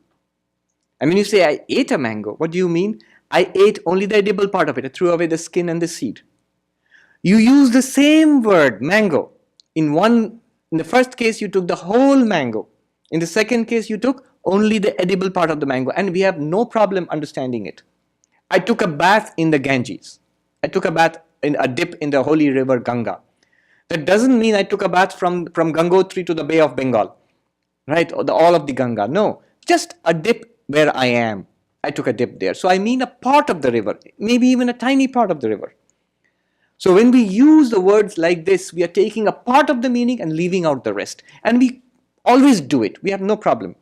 And when you say I ate a mango, what do you mean? I ate only the edible part of it. I threw away the skin and the seed. You use the same word, mango. In the first case, you took the whole mango. In the second case, you took only the edible part of the mango. And we have no problem understanding it. I took a bath in the Ganges. I took a bath in a dip in the holy river Ganga. That doesn't mean I took a bath from Gangotri to the Bay of Bengal, right? Or all of the Ganga. No, just a dip where I am. I took a dip there. So I mean a part of the river, maybe even a tiny part of the river. So when we use the words like this, we are taking a part of the meaning and leaving out the rest. And we always do it. We have no problem.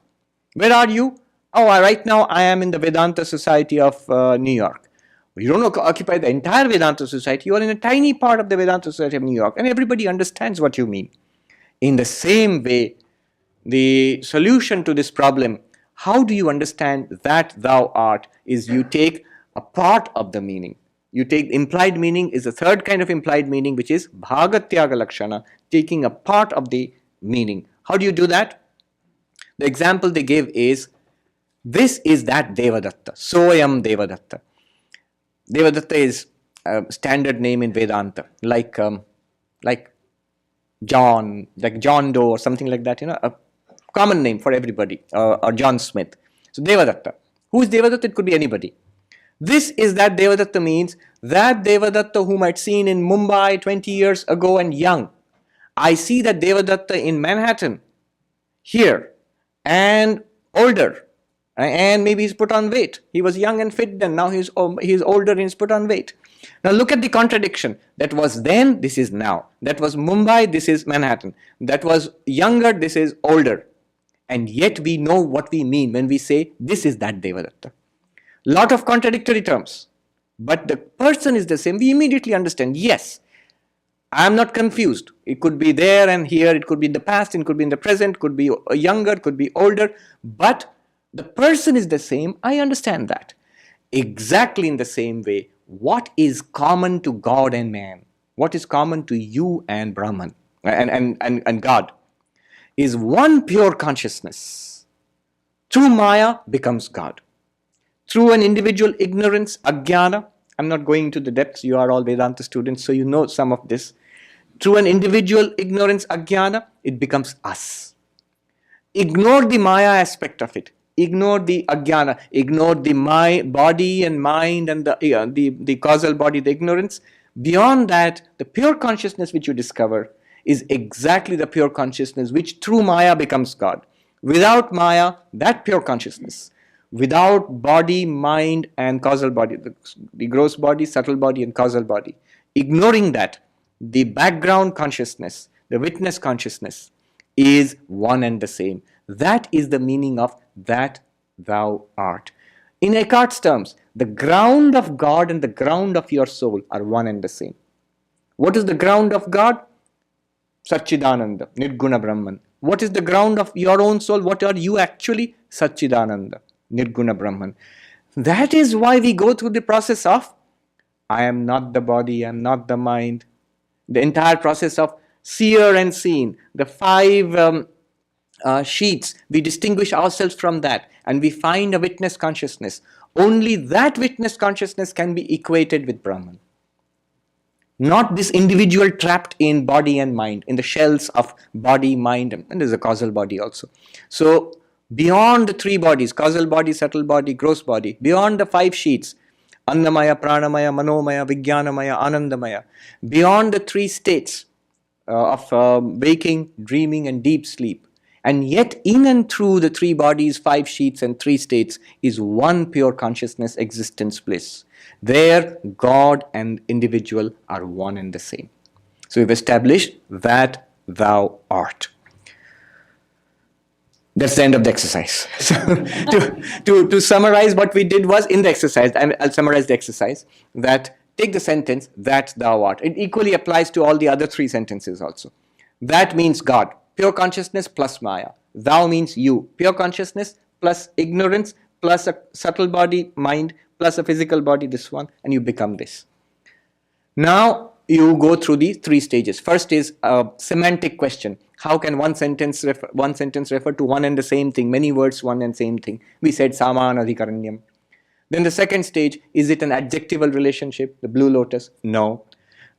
Where are you? Oh, right now I am in the Vedanta Society of New York. You don't occupy the entire Vedanta Society. You are in a tiny part of the Vedanta Society of New York, and everybody understands what you mean. In the same way, the solution to this problem, how do you understand that thou art, is you take a part of the meaning. You take implied meaning is the third kind of implied meaning, which is bhagatyaga lakshana, taking a part of the meaning. How do you do that? The example they give is, this is that Devadatta, Soyam Devadatta. Devadatta is a standard name in Vedanta, like John Doe or something like that, a common name for everybody, or John Smith. So Devadatta. Who is Devadatta? It could be anybody. This is that Devadatta means that Devadatta whom I'd seen in Mumbai 20 years ago and young. I see that Devadatta in Manhattan, here, and older. And maybe he's put on weight. He was young and fit then. Now he's older and he's put on weight. Now look at the contradiction. That was then, this is now. That was Mumbai, this is Manhattan. That was younger, this is older. And yet we know what we mean when we say, this is that Devadatta. Lot of contradictory terms. But the person is the same. We immediately understand, yes, I am not confused. It could be there and here. It could be in the past. It could be in the present. Could be younger. Could be older. But the person is the same. I understand that. Exactly in the same way, what is common to God and man? What is common to you and Brahman and God? Is one pure consciousness. Through Maya becomes God. Through an individual ignorance, ajnana, I'm not going into the depths, you are all Vedanta students, so you know some of this. Through an individual ignorance, ajnana, it becomes us. Ignore the Maya aspect of it. Ignore the ajnana. Ignore the body and mind and the causal body, the ignorance. Beyond that, the pure consciousness which you discover is exactly the pure consciousness which through Maya becomes God. Without Maya, that pure consciousness, without body, mind and causal body, the gross body, subtle body and causal body, ignoring that, the background consciousness, the witness consciousness is one and the same. That is the meaning of that thou art. In Eckhart's terms, the ground of God and the ground of your soul are one and the same. What is the ground of God? Satchidananda, Nirguna Brahman. What is the ground of your own soul? What are you actually? Satchidananda, Nirguna Brahman. That is why we go through the process of, I am not the body, I am not the mind. The entire process of seer and seen, the five sheets, we distinguish ourselves from that and we find a witness consciousness. Only that witness consciousness can be equated with Brahman. Not this individual trapped in body and mind, in the shells of body, mind, and there's a causal body also. So beyond the three bodies, causal body, subtle body, gross body, beyond the five sheets, Annamaya, Pranamaya, Manomaya, Vijnanamaya, Anandamaya, beyond the three states of waking, dreaming and deep sleep, and yet in and through the three bodies, five sheets and three states is one pure consciousness, existence, bliss. There, God and individual are one and the same. So we've established that thou art. That's the end of the exercise. So to summarize what we did was in the exercise, I'll summarize the exercise, that take the sentence, that thou art. It equally applies to all the other three sentences also. That means God, pure consciousness plus Maya. Thou means you, pure consciousness plus ignorance plus a subtle body, mind, plus a physical body, this one, and you become this. Now you go through the three stages. First is a semantic question. How can one sentence refer to one and the same thing, many words, one and same thing? We said samanadhikaranyam. Then the second stage, is it an adjectival relationship, the blue lotus? No,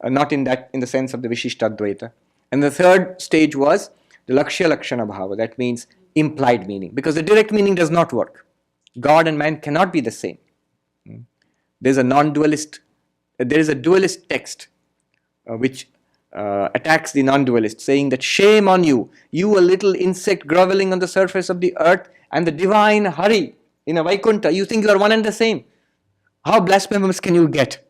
not in the sense of the Vishishtadvaita. And the third stage was the lakshya lakshana bhava, that means implied meaning, because the direct meaning does not work. God and man cannot be the same. There is a dualist text which attacks the non-dualist, saying that shame on you, you a little insect groveling on the surface of the earth, and the divine Hari in a Vaikuntha, you think you are one and the same. How blasphemous can you get?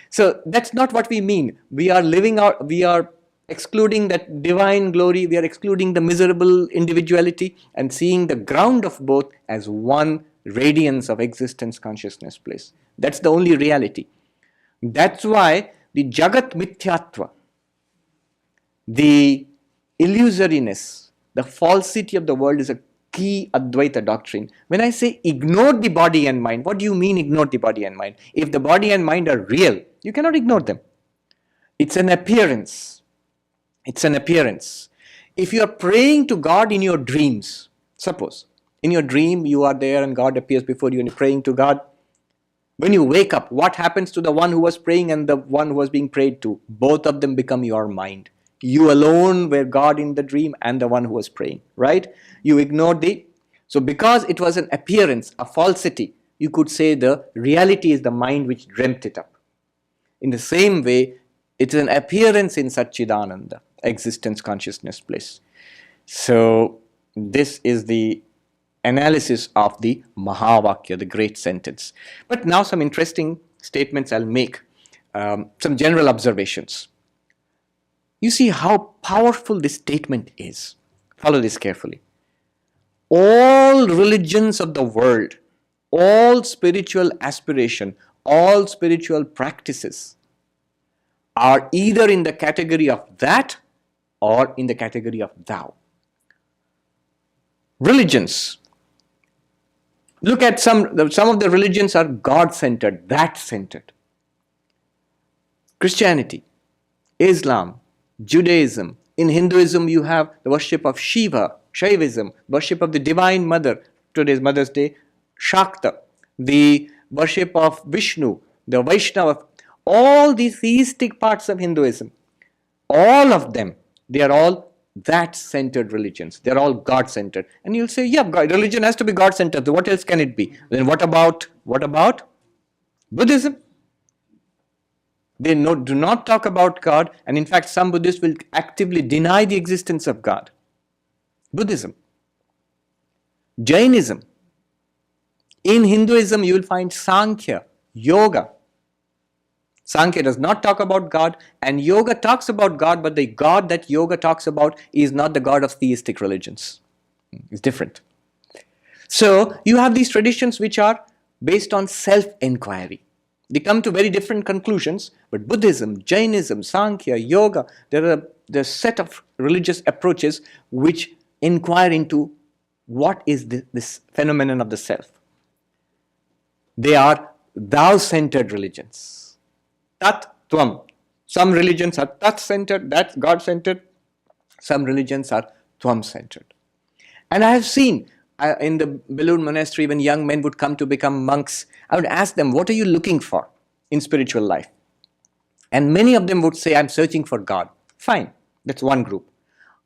So that's not what we mean. We are living out, we are excluding that divine glory, we are excluding the miserable individuality and seeing the ground of both as one radiance of existence, consciousness, bliss. That's the only reality. That's why the Jagat Mithyatva, the illusoriness, the falsity of the world is a key Advaita doctrine. When I say ignore the body and mind, what do you mean ignore the body and mind? If the body and mind are real, you cannot ignore them. It's an appearance. It's an appearance. If you are praying to God in your dreams, suppose in your dream you are there and God appears before you and you're praying to God. When you wake up, what happens to the one who was praying and the one who was being prayed to? Both of them become your mind. You alone were God in the dream and the one who was praying, right? You ignored so because it was an appearance, a falsity, you could say the reality is the mind which dreamt it up. In the same way, it is an appearance in Satchidananda, existence, consciousness, bliss. So this is the analysis of the Mahavakya, the great sentence. But now some interesting statements I'll make, some general observations. You see how powerful this statement is. Follow this carefully. All religions of the world, all spiritual aspiration, all spiritual practices are either in the category of that or in the category of thou. Religions. Look at some of the religions are God-centered, that-centered. Christianity, Islam, Judaism. In Hinduism, you have the worship of Shiva, Shaivism, worship of the Divine Mother, today's Mother's Day, Shakta, the worship of Vishnu, the Vaishnava, all these theistic parts of Hinduism, all of them, they are all that-centered religions. They are all God-centered. And you'll say, yeah, religion has to be God-centered. So what else can it be? Then what about Buddhism? They do not talk about God, and in fact some Buddhists will actively deny the existence of God. Buddhism. Jainism. In Hinduism you will find Sankhya, Yoga. Sankhya does not talk about God, and Yoga talks about God, but the God that Yoga talks about is not the God of theistic religions. It's different. So you have these traditions which are based on self-inquiry. They come to very different conclusions, but Buddhism, Jainism, Sankhya, Yoga, there are a set of religious approaches which inquire into what is this phenomenon of the self. They are thou-centered religions. Tat Tvam. Some religions are Tat-centered, that's God-centered. Some religions are Tvam-centered. And I have seen in the Belur monastery, when young men would come to become monks, I would ask them, what are you looking for in spiritual life? And many of them would say, I'm searching for God. Fine, that's one group.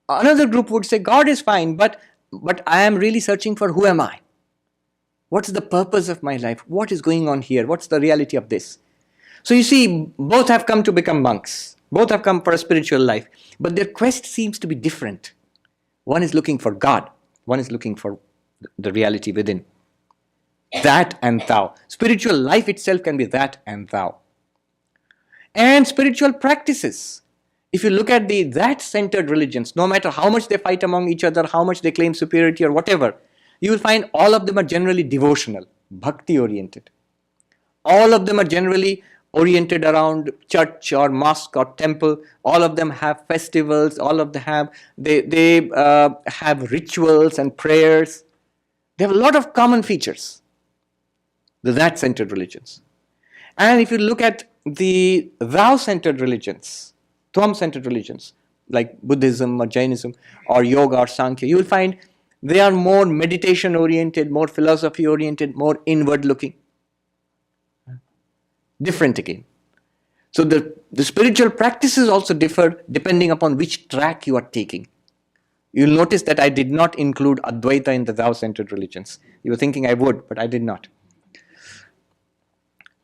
Another group would say, God is fine, but I am really searching for who am I? What's the purpose of my life? What is going on here? What's the reality of this? So you see, both have come to become monks. Both have come for a spiritual life. But their quest seems to be different. One is looking for God. One is looking for the reality within. That and thou. Spiritual life itself can be that and thou. And spiritual practices. If you look at the that-centered religions, no matter how much they fight among each other, how much they claim superiority or whatever, you will find all of them are generally devotional, bhakti-oriented. All of them are generally oriented around church or mosque or temple. All of them have festivals. All of them have rituals and prayers. They have a lot of common features, the that-centered religions. And if you look at the thou-centered religions, Tvam-centered religions, like Buddhism or Jainism or Yoga or Sankhya, you will find they are more meditation-oriented, more philosophy-oriented, more inward-looking. Different again. So the spiritual practices also differ depending upon which track you are taking. You'll notice that I did not include Advaita in the thou-centered religions. You were thinking I would, but I did not.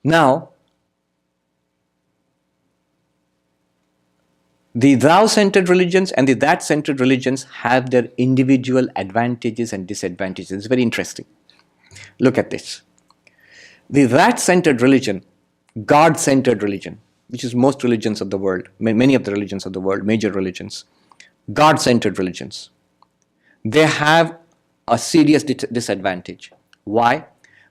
Now, the thou-centered religions and the that-centered religions have their individual advantages and disadvantages. It's very interesting. Look at this. The that-centered religion, God-centered religion, which is most religions of the world, many of the religions of the world, major religions, God-centered religions, they have a serious disadvantage. Why?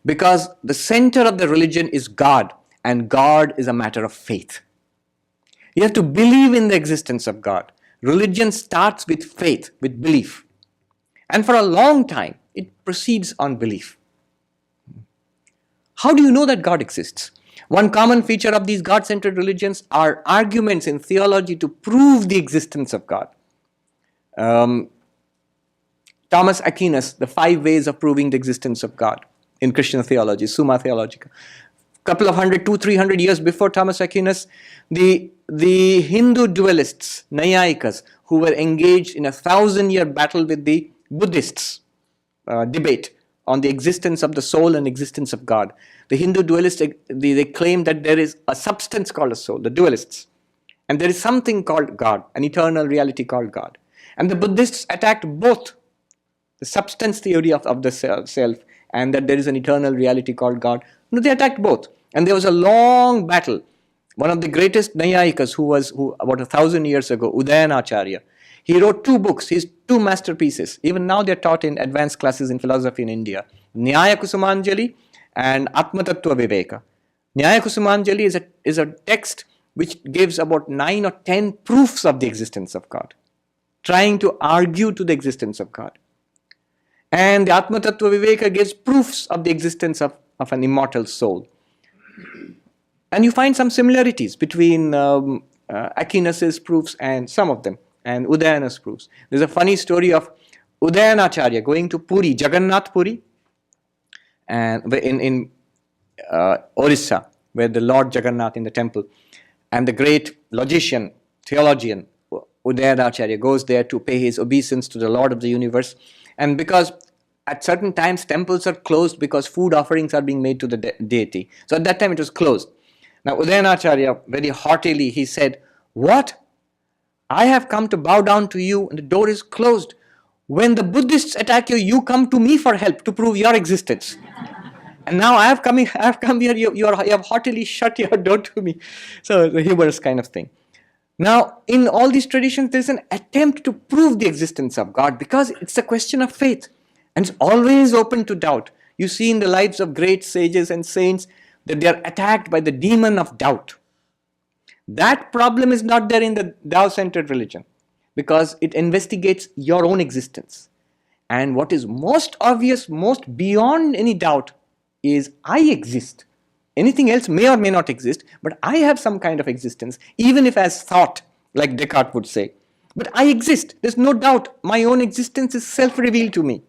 Because the center of the religion is God, and God is a matter of faith. You have to believe in the existence of God. Religion starts with faith, with belief. And for a long time, it proceeds on belief. How do you know that God exists? One common feature of these God-centered religions are arguments in theology to prove the existence of God. Thomas Aquinas, The 5 Ways of Proving the Existence of God in Christian Theology, Summa Theologica. Couple of 200-300 years before Thomas Aquinas, the Hindu dualists, Naiyayikas, who were engaged in a 1,000-year battle with the Buddhists, debate on the existence of the soul and existence of God. The Hindu dualists, they claim that there is a substance called a soul, the dualists, and there is something called God, an eternal reality called God. And the Buddhists attacked both the substance theory of the self and that there is an eternal reality called God. No, they attacked both. And there was a long battle. One of the greatest Naiyayikas who about 1,000 years ago, Udayanacharya, he wrote 2 books, his 2 masterpieces. Even now they're taught in advanced classes in philosophy in India. Nyaya Kusumanjali and Atmatattva Viveka. Nyaya Kusumanjali is a text which gives about 9 or 10 proofs of the existence of God, trying to argue to the existence of God. And the Atmatattva Viveka gives proofs of the existence of an immortal soul. And you find some similarities between Aquinas' proofs and some of them, and Udayana's proofs. There's a funny story of Udayanacharya going to Puri, Jagannath Puri, and in Orissa, where the Lord Jagannath in the temple, and the great logician, theologian, Udayanacharya goes there to pay his obeisance to the Lord of the universe. And because at certain times temples are closed because food offerings are being made to the deity. So at that time it was closed. Now Udayanacharya, very haughtily, he said, "What? I have come to bow down to you and the door is closed. When the Buddhists attack you, you come to me for help to prove your existence. And now I have come here, you have haughtily shut your door to me." So it's a humorous kind of thing. Now, in all these traditions, there's an attempt to prove the existence of God because it's a question of faith and it's always open to doubt. You see in the lives of great sages and saints that they are attacked by the demon of doubt. That problem is not there in the Tao-centered religion because it investigates your own existence. And what is most obvious, most beyond any doubt is I exist. Anything else may or may not exist, but I have some kind of existence, even if as thought, like Descartes would say. But I exist. There's no doubt. My own existence is self-revealed to me.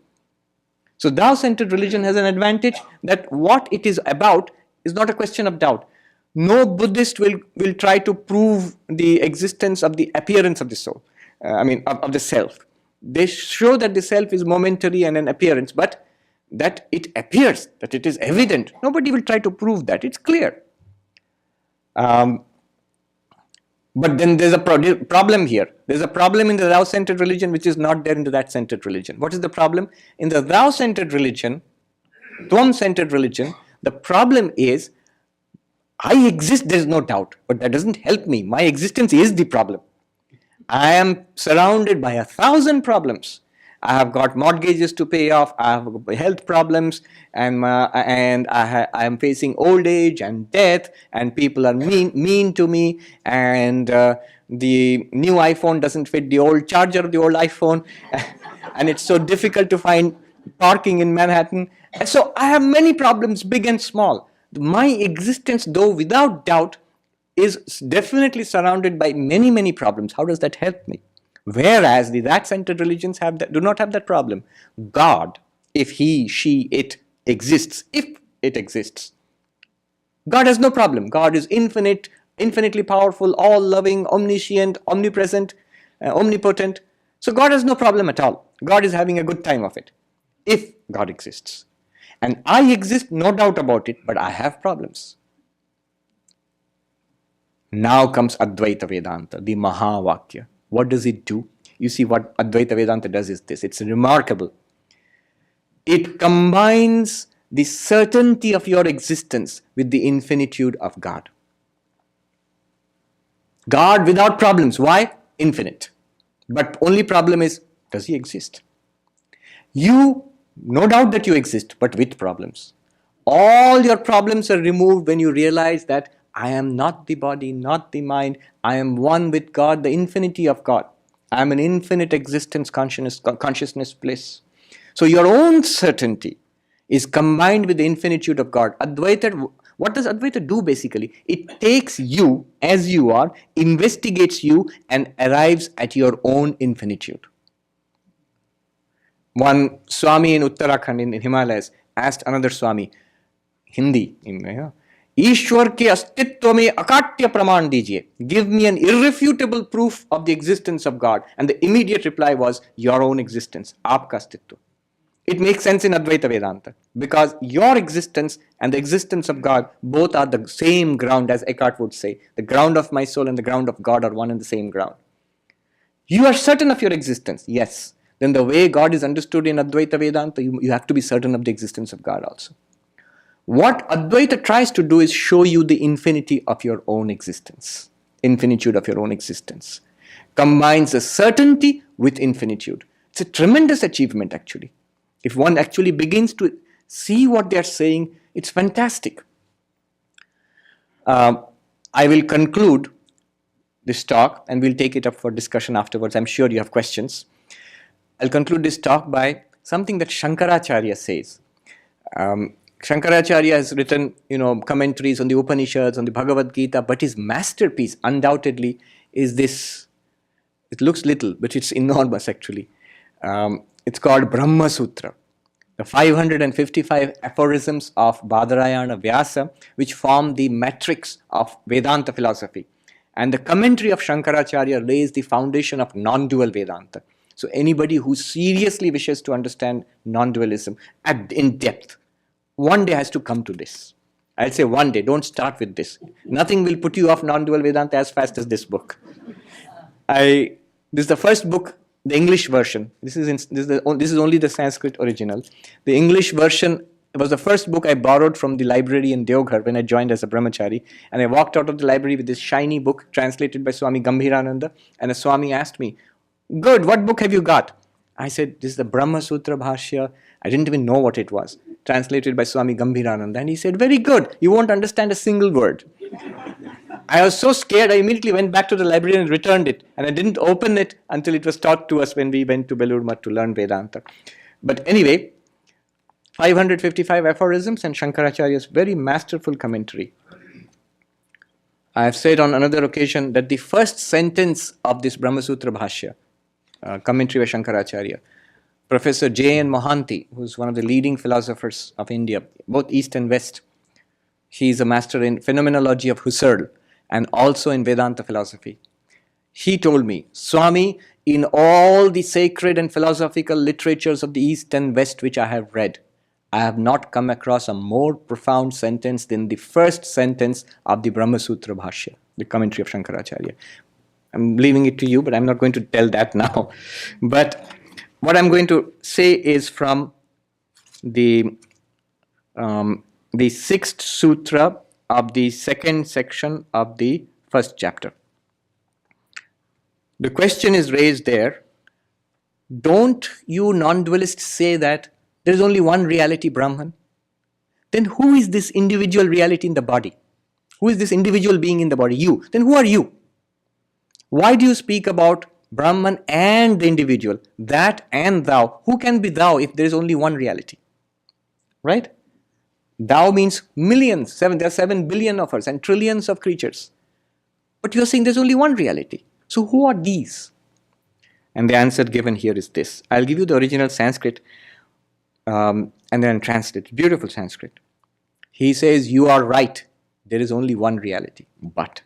So Tao-centered religion has an advantage that what it is about is not a question of doubt. No Buddhist will try to prove the existence of the appearance of the soul, of the self. They show that the self is momentary and an appearance, but that it appears, that it is evident. Nobody will try to prove that. It's clear. But then there's a problem here. There's a problem in the Tao-centered religion which is not there in the that-centered religion. What is the problem? In the Tao-centered religion, Tvam-centered religion, the problem is I exist, there's no doubt, but that doesn't help me. My existence is the problem. I am surrounded by 1,000 problems. I have got mortgages to pay off, I have health problems, and I am facing old age and death, and people are mean to me, and the new iPhone doesn't fit the old charger of the old iPhone, and it's so difficult to find parking in Manhattan. And so I have many problems, big and small. My existence, though without doubt, is definitely surrounded by many, many problems. How does that help me? Whereas the that-centered religions do not have that problem. God, if he, she, it exists, if it exists, God has no problem. God is infinite, infinitely powerful, all-loving, omniscient, omnipresent, omnipotent. So God has no problem at all. God is having a good time of it, if God exists. And I exist, no doubt about it, but I have problems. Now comes Advaita Vedanta, the Mahavakya. What does it do? You see, what Advaita Vedanta does is this. It's remarkable. It combines the certainty of your existence with the infinitude of God. God without problems. Why? Infinite. But only problem is, does he exist? You, no doubt that you exist, but with problems. All your problems are removed when you realize that I am not the body, not the mind. I am one with God, the infinity of God. I am an infinite existence, consciousness bliss. So your own certainty is combined with the infinitude of God. Advaita, what does Advaita do basically? It takes you as you are, investigates you, and arrives at your own infinitude. One Swami in Uttarakhand in Himalayas asked another Swami, Hindi, ईश्वर के अस्तित्व में अकाट्य प्रमाण दीजिए. Give me an irrefutable proof of the existence of God. And the immediate reply was, your own existence, आपका अस्तित्व. It makes sense in Advaita Vedanta because your existence and the existence of God both are the same ground, as Eckhart would say. The ground of my soul and the ground of God are one and the same ground. You are certain of your existence, yes. Then the way God is understood in Advaita Vedanta, you have to be certain of the existence of God also. What Advaita tries to do is show you the infinity of your own existence, infinitude of your own existence. Combines the certainty with infinitude. It's a tremendous achievement actually. If one actually begins to see what they are saying, it's fantastic. I will conclude this talk and we'll take it up for discussion afterwards. I'm sure you have questions. I'll conclude this talk by something that Shankaracharya says. Shankaracharya has written, commentaries on the Upanishads, on the Bhagavad Gita, but his masterpiece undoubtedly is this. It looks little, but it's enormous actually. It's called Brahma-Sutra. The 555 aphorisms of Badarayana Vyasa, which form the matrix of Vedanta philosophy. And the commentary of Shankaracharya lays the foundation of non-dual Vedanta. So anybody who seriously wishes to understand non-dualism in depth, one day has to come to this. I'll say one day, don't start with this. Nothing will put you off non-dual Vedanta as fast as this book. This is the first book, the English version. This is only the Sanskrit original. The English version was the first book I borrowed from the library in Deoghar when I joined as a brahmachari. And I walked out of the library with this shiny book translated by Swami Gambhirananda. And a Swami asked me, good, what book have you got? I said, this is the Brahma-Sutra Bhashya. I didn't even know what it was. Translated by Swami Gambhirananda. And he said, very good. You won't understand a single word. I was so scared, I immediately went back to the library and returned it. And I didn't open it until it was taught to us when we went to Belur Math to learn Vedanta. But anyway, 555 aphorisms and Shankaracharya's very masterful commentary. I have said on another occasion that the first sentence of this Brahma-Sutra Bhashya, commentary by Shankaracharya, Professor J.N. Mohanty, who's one of the leading philosophers of India, both East and West, he is a master in phenomenology of Husserl and also in Vedanta philosophy. He told me, Swami, in all the sacred and philosophical literatures of the East and West which I have read, I have not come across a more profound sentence than the first sentence of the Brahma-Sutra Bhashya, the commentary of Shankaracharya. I'm leaving it to you, but I'm not going to tell that now. But what I'm going to say is from the sixth sutra of the second section of the first chapter. The question is raised there, don't you non-dualists say that there is only one reality, Brahman? Then who is this individual reality in the body? Who is this individual being in the body? You. Then who are you? Why do you speak about Brahman and the individual, that and thou? Who can be thou if there is only one reality? Right? Thou means millions, there are 7 billion of us and trillions of creatures. But you are saying there's only one reality. So who are these? And the answer given here is this. I'll give you the original Sanskrit and then translate. Beautiful Sanskrit. He says, you are right. There is only one reality. But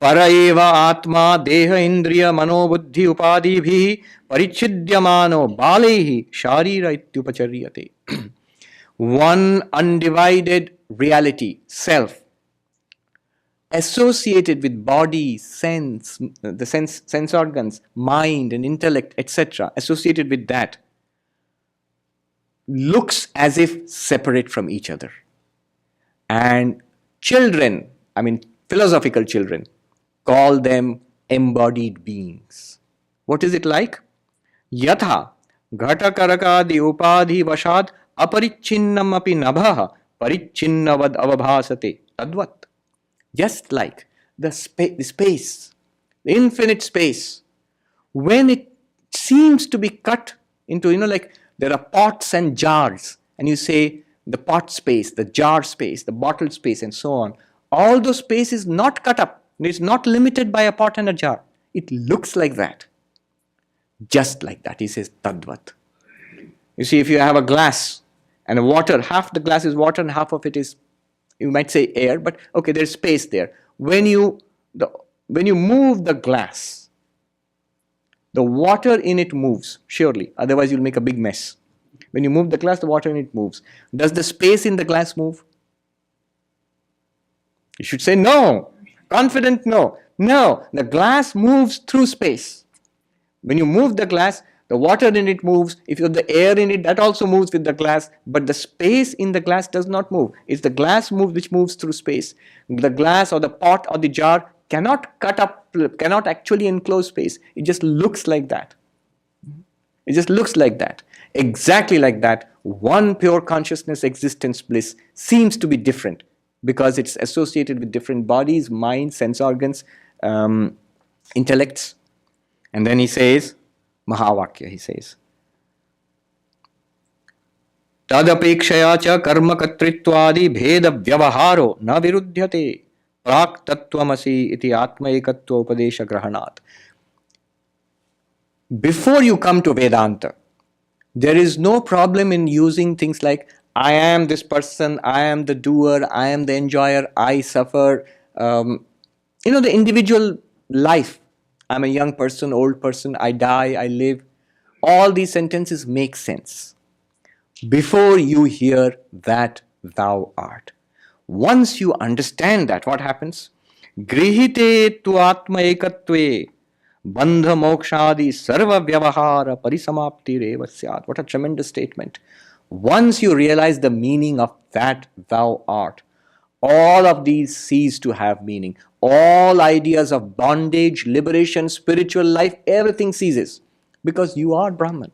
Paraeva Atma Deha Indriya Mano Buddhi Upadibhi Parichidyamano Balehi Sharira Ityupacharyate. One undivided reality, self, associated with body, sense, the sense organs, mind and intellect, etc., associated with that, looks as if separate from each other. And children, philosophical children, call them embodied beings. What is it like? Yatha ghatakaraka upadhi vashad aparichinnam api nabha parichinnavad avabhasate tadvat. Just like the space, the infinite space, when it seems to be cut into, like there are pots and jars, and you say the pot space, the jar space, the bottle space, and so on. All those space is not cut up. It's not limited by a pot and a jar. It looks like that. Just like that, he says, tadvat. You see, if you have a glass and a water, half the glass is water and half of it is, you might say, air, but okay, there's space there. When you move the glass, the water in it moves, surely. Otherwise, you'll make a big mess. When you move the glass, the water in it moves. Does the space in the glass move? You should say no. Confident no. No, the glass moves through space. When you move the glass, the water in it moves. If you have the air in it, that also moves with the glass. But the space in the glass does not move. It's the glass which moves through space. The glass or the pot or the jar cannot cut up, cannot actually enclose space. It just looks like that. It just looks like that. Exactly like that, one pure consciousness existence bliss seems to be different because it's associated with different bodies, minds, sense organs, intellects. And then he says, Mahavakya, he says, Tadapekshaya cha karma katritvadi bheda vyavaharo na virudhyate prak tattvamasi iti atma ekatva upadesha grahanat. Before you come to Vedanta, there is no problem in using things like, I am this person, I am the doer, I am the enjoyer, I suffer. The individual life. I'm a young person, old person, I die, I live. All these sentences make sense before you hear that thou art. Once you understand that, what happens? Grihite tu atma ekatve bandha mokshadi sarva vyavahara parisamapti reva syat. What a tremendous statement. Once you realize the meaning of that thou art, all of these cease to have meaning. All ideas of bondage, liberation, spiritual life, everything ceases because you are Brahman.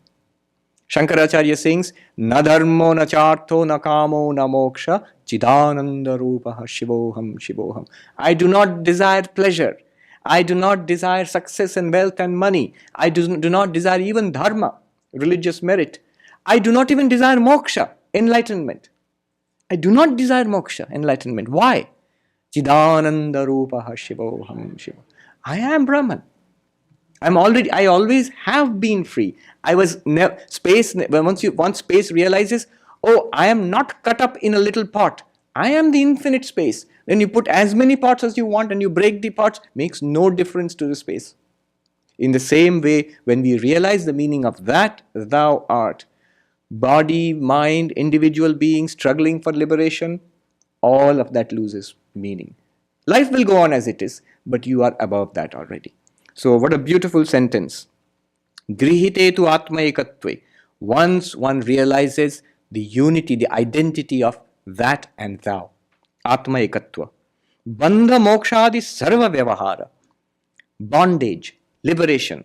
Shankaracharya sings, Na dharmo na chartho na kamo na moksha chidananda rupaha shivoham shivoham. I do not desire pleasure. I do not desire success and wealth and money. I do not desire even dharma, religious merit. I do not even desire moksha, enlightenment. I do not desire moksha, enlightenment. Why? Chidananda rupaha shivoham shiva. I am Brahman. I always have been free. I was space. Once space realizes, oh, I am not cut up in a little pot. I am the infinite space. Then you put as many pots as you want and you break the pots, makes no difference to the space. In the same way, when we realize the meaning of that thou art, body, mind, individual being struggling for liberation, all of that loses meaning. Life will go on as it is, but you are above that already. So what a beautiful sentence. Grihite tu atma ekatve. Once one realizes the unity, the identity of that and thou, atma ekatva. Bandha mokshadi sarva vyavahara. Bondage, liberation,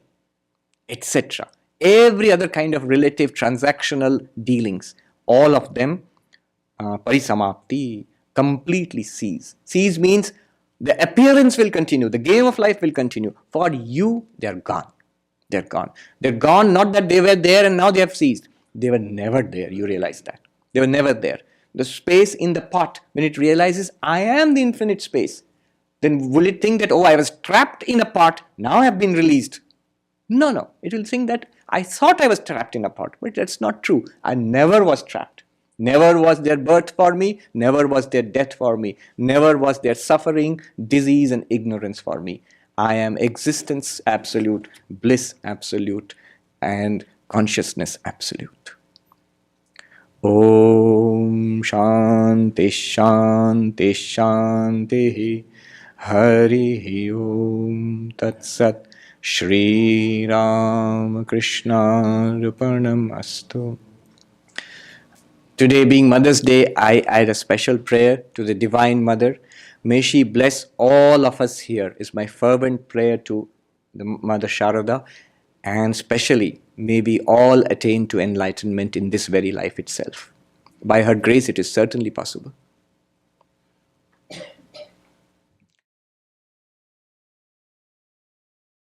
etc. Every other kind of relative transactional dealings, all of them, parisamapti, completely cease. Cease means the appearance will continue, the game of life will continue. For you, they are gone. They're gone. They're gone, not that they were there and now they have ceased. They were never there, you realize that. They were never there. The space in the pot, when it realizes, I am the infinite space, then will it think that, oh, I was trapped in a pot, now I have been released? No. It will think that, I thought I was trapped in a pot, but that's not true. I never was trapped. Never was there birth for me, never was there death for me, never was there suffering, disease and ignorance for me. I am existence absolute, bliss absolute, and consciousness absolute. Om Shanti Shanti Shanti Hari Om Tat Sat Shri Ram Krishna Arpanam Astu. Today being Mother's Day, I add a special prayer to the Divine Mother. May she bless all of us here, is my fervent prayer to the Mother Sharada, and specially may we all attain to enlightenment in this very life itself. By her grace, it is certainly possible.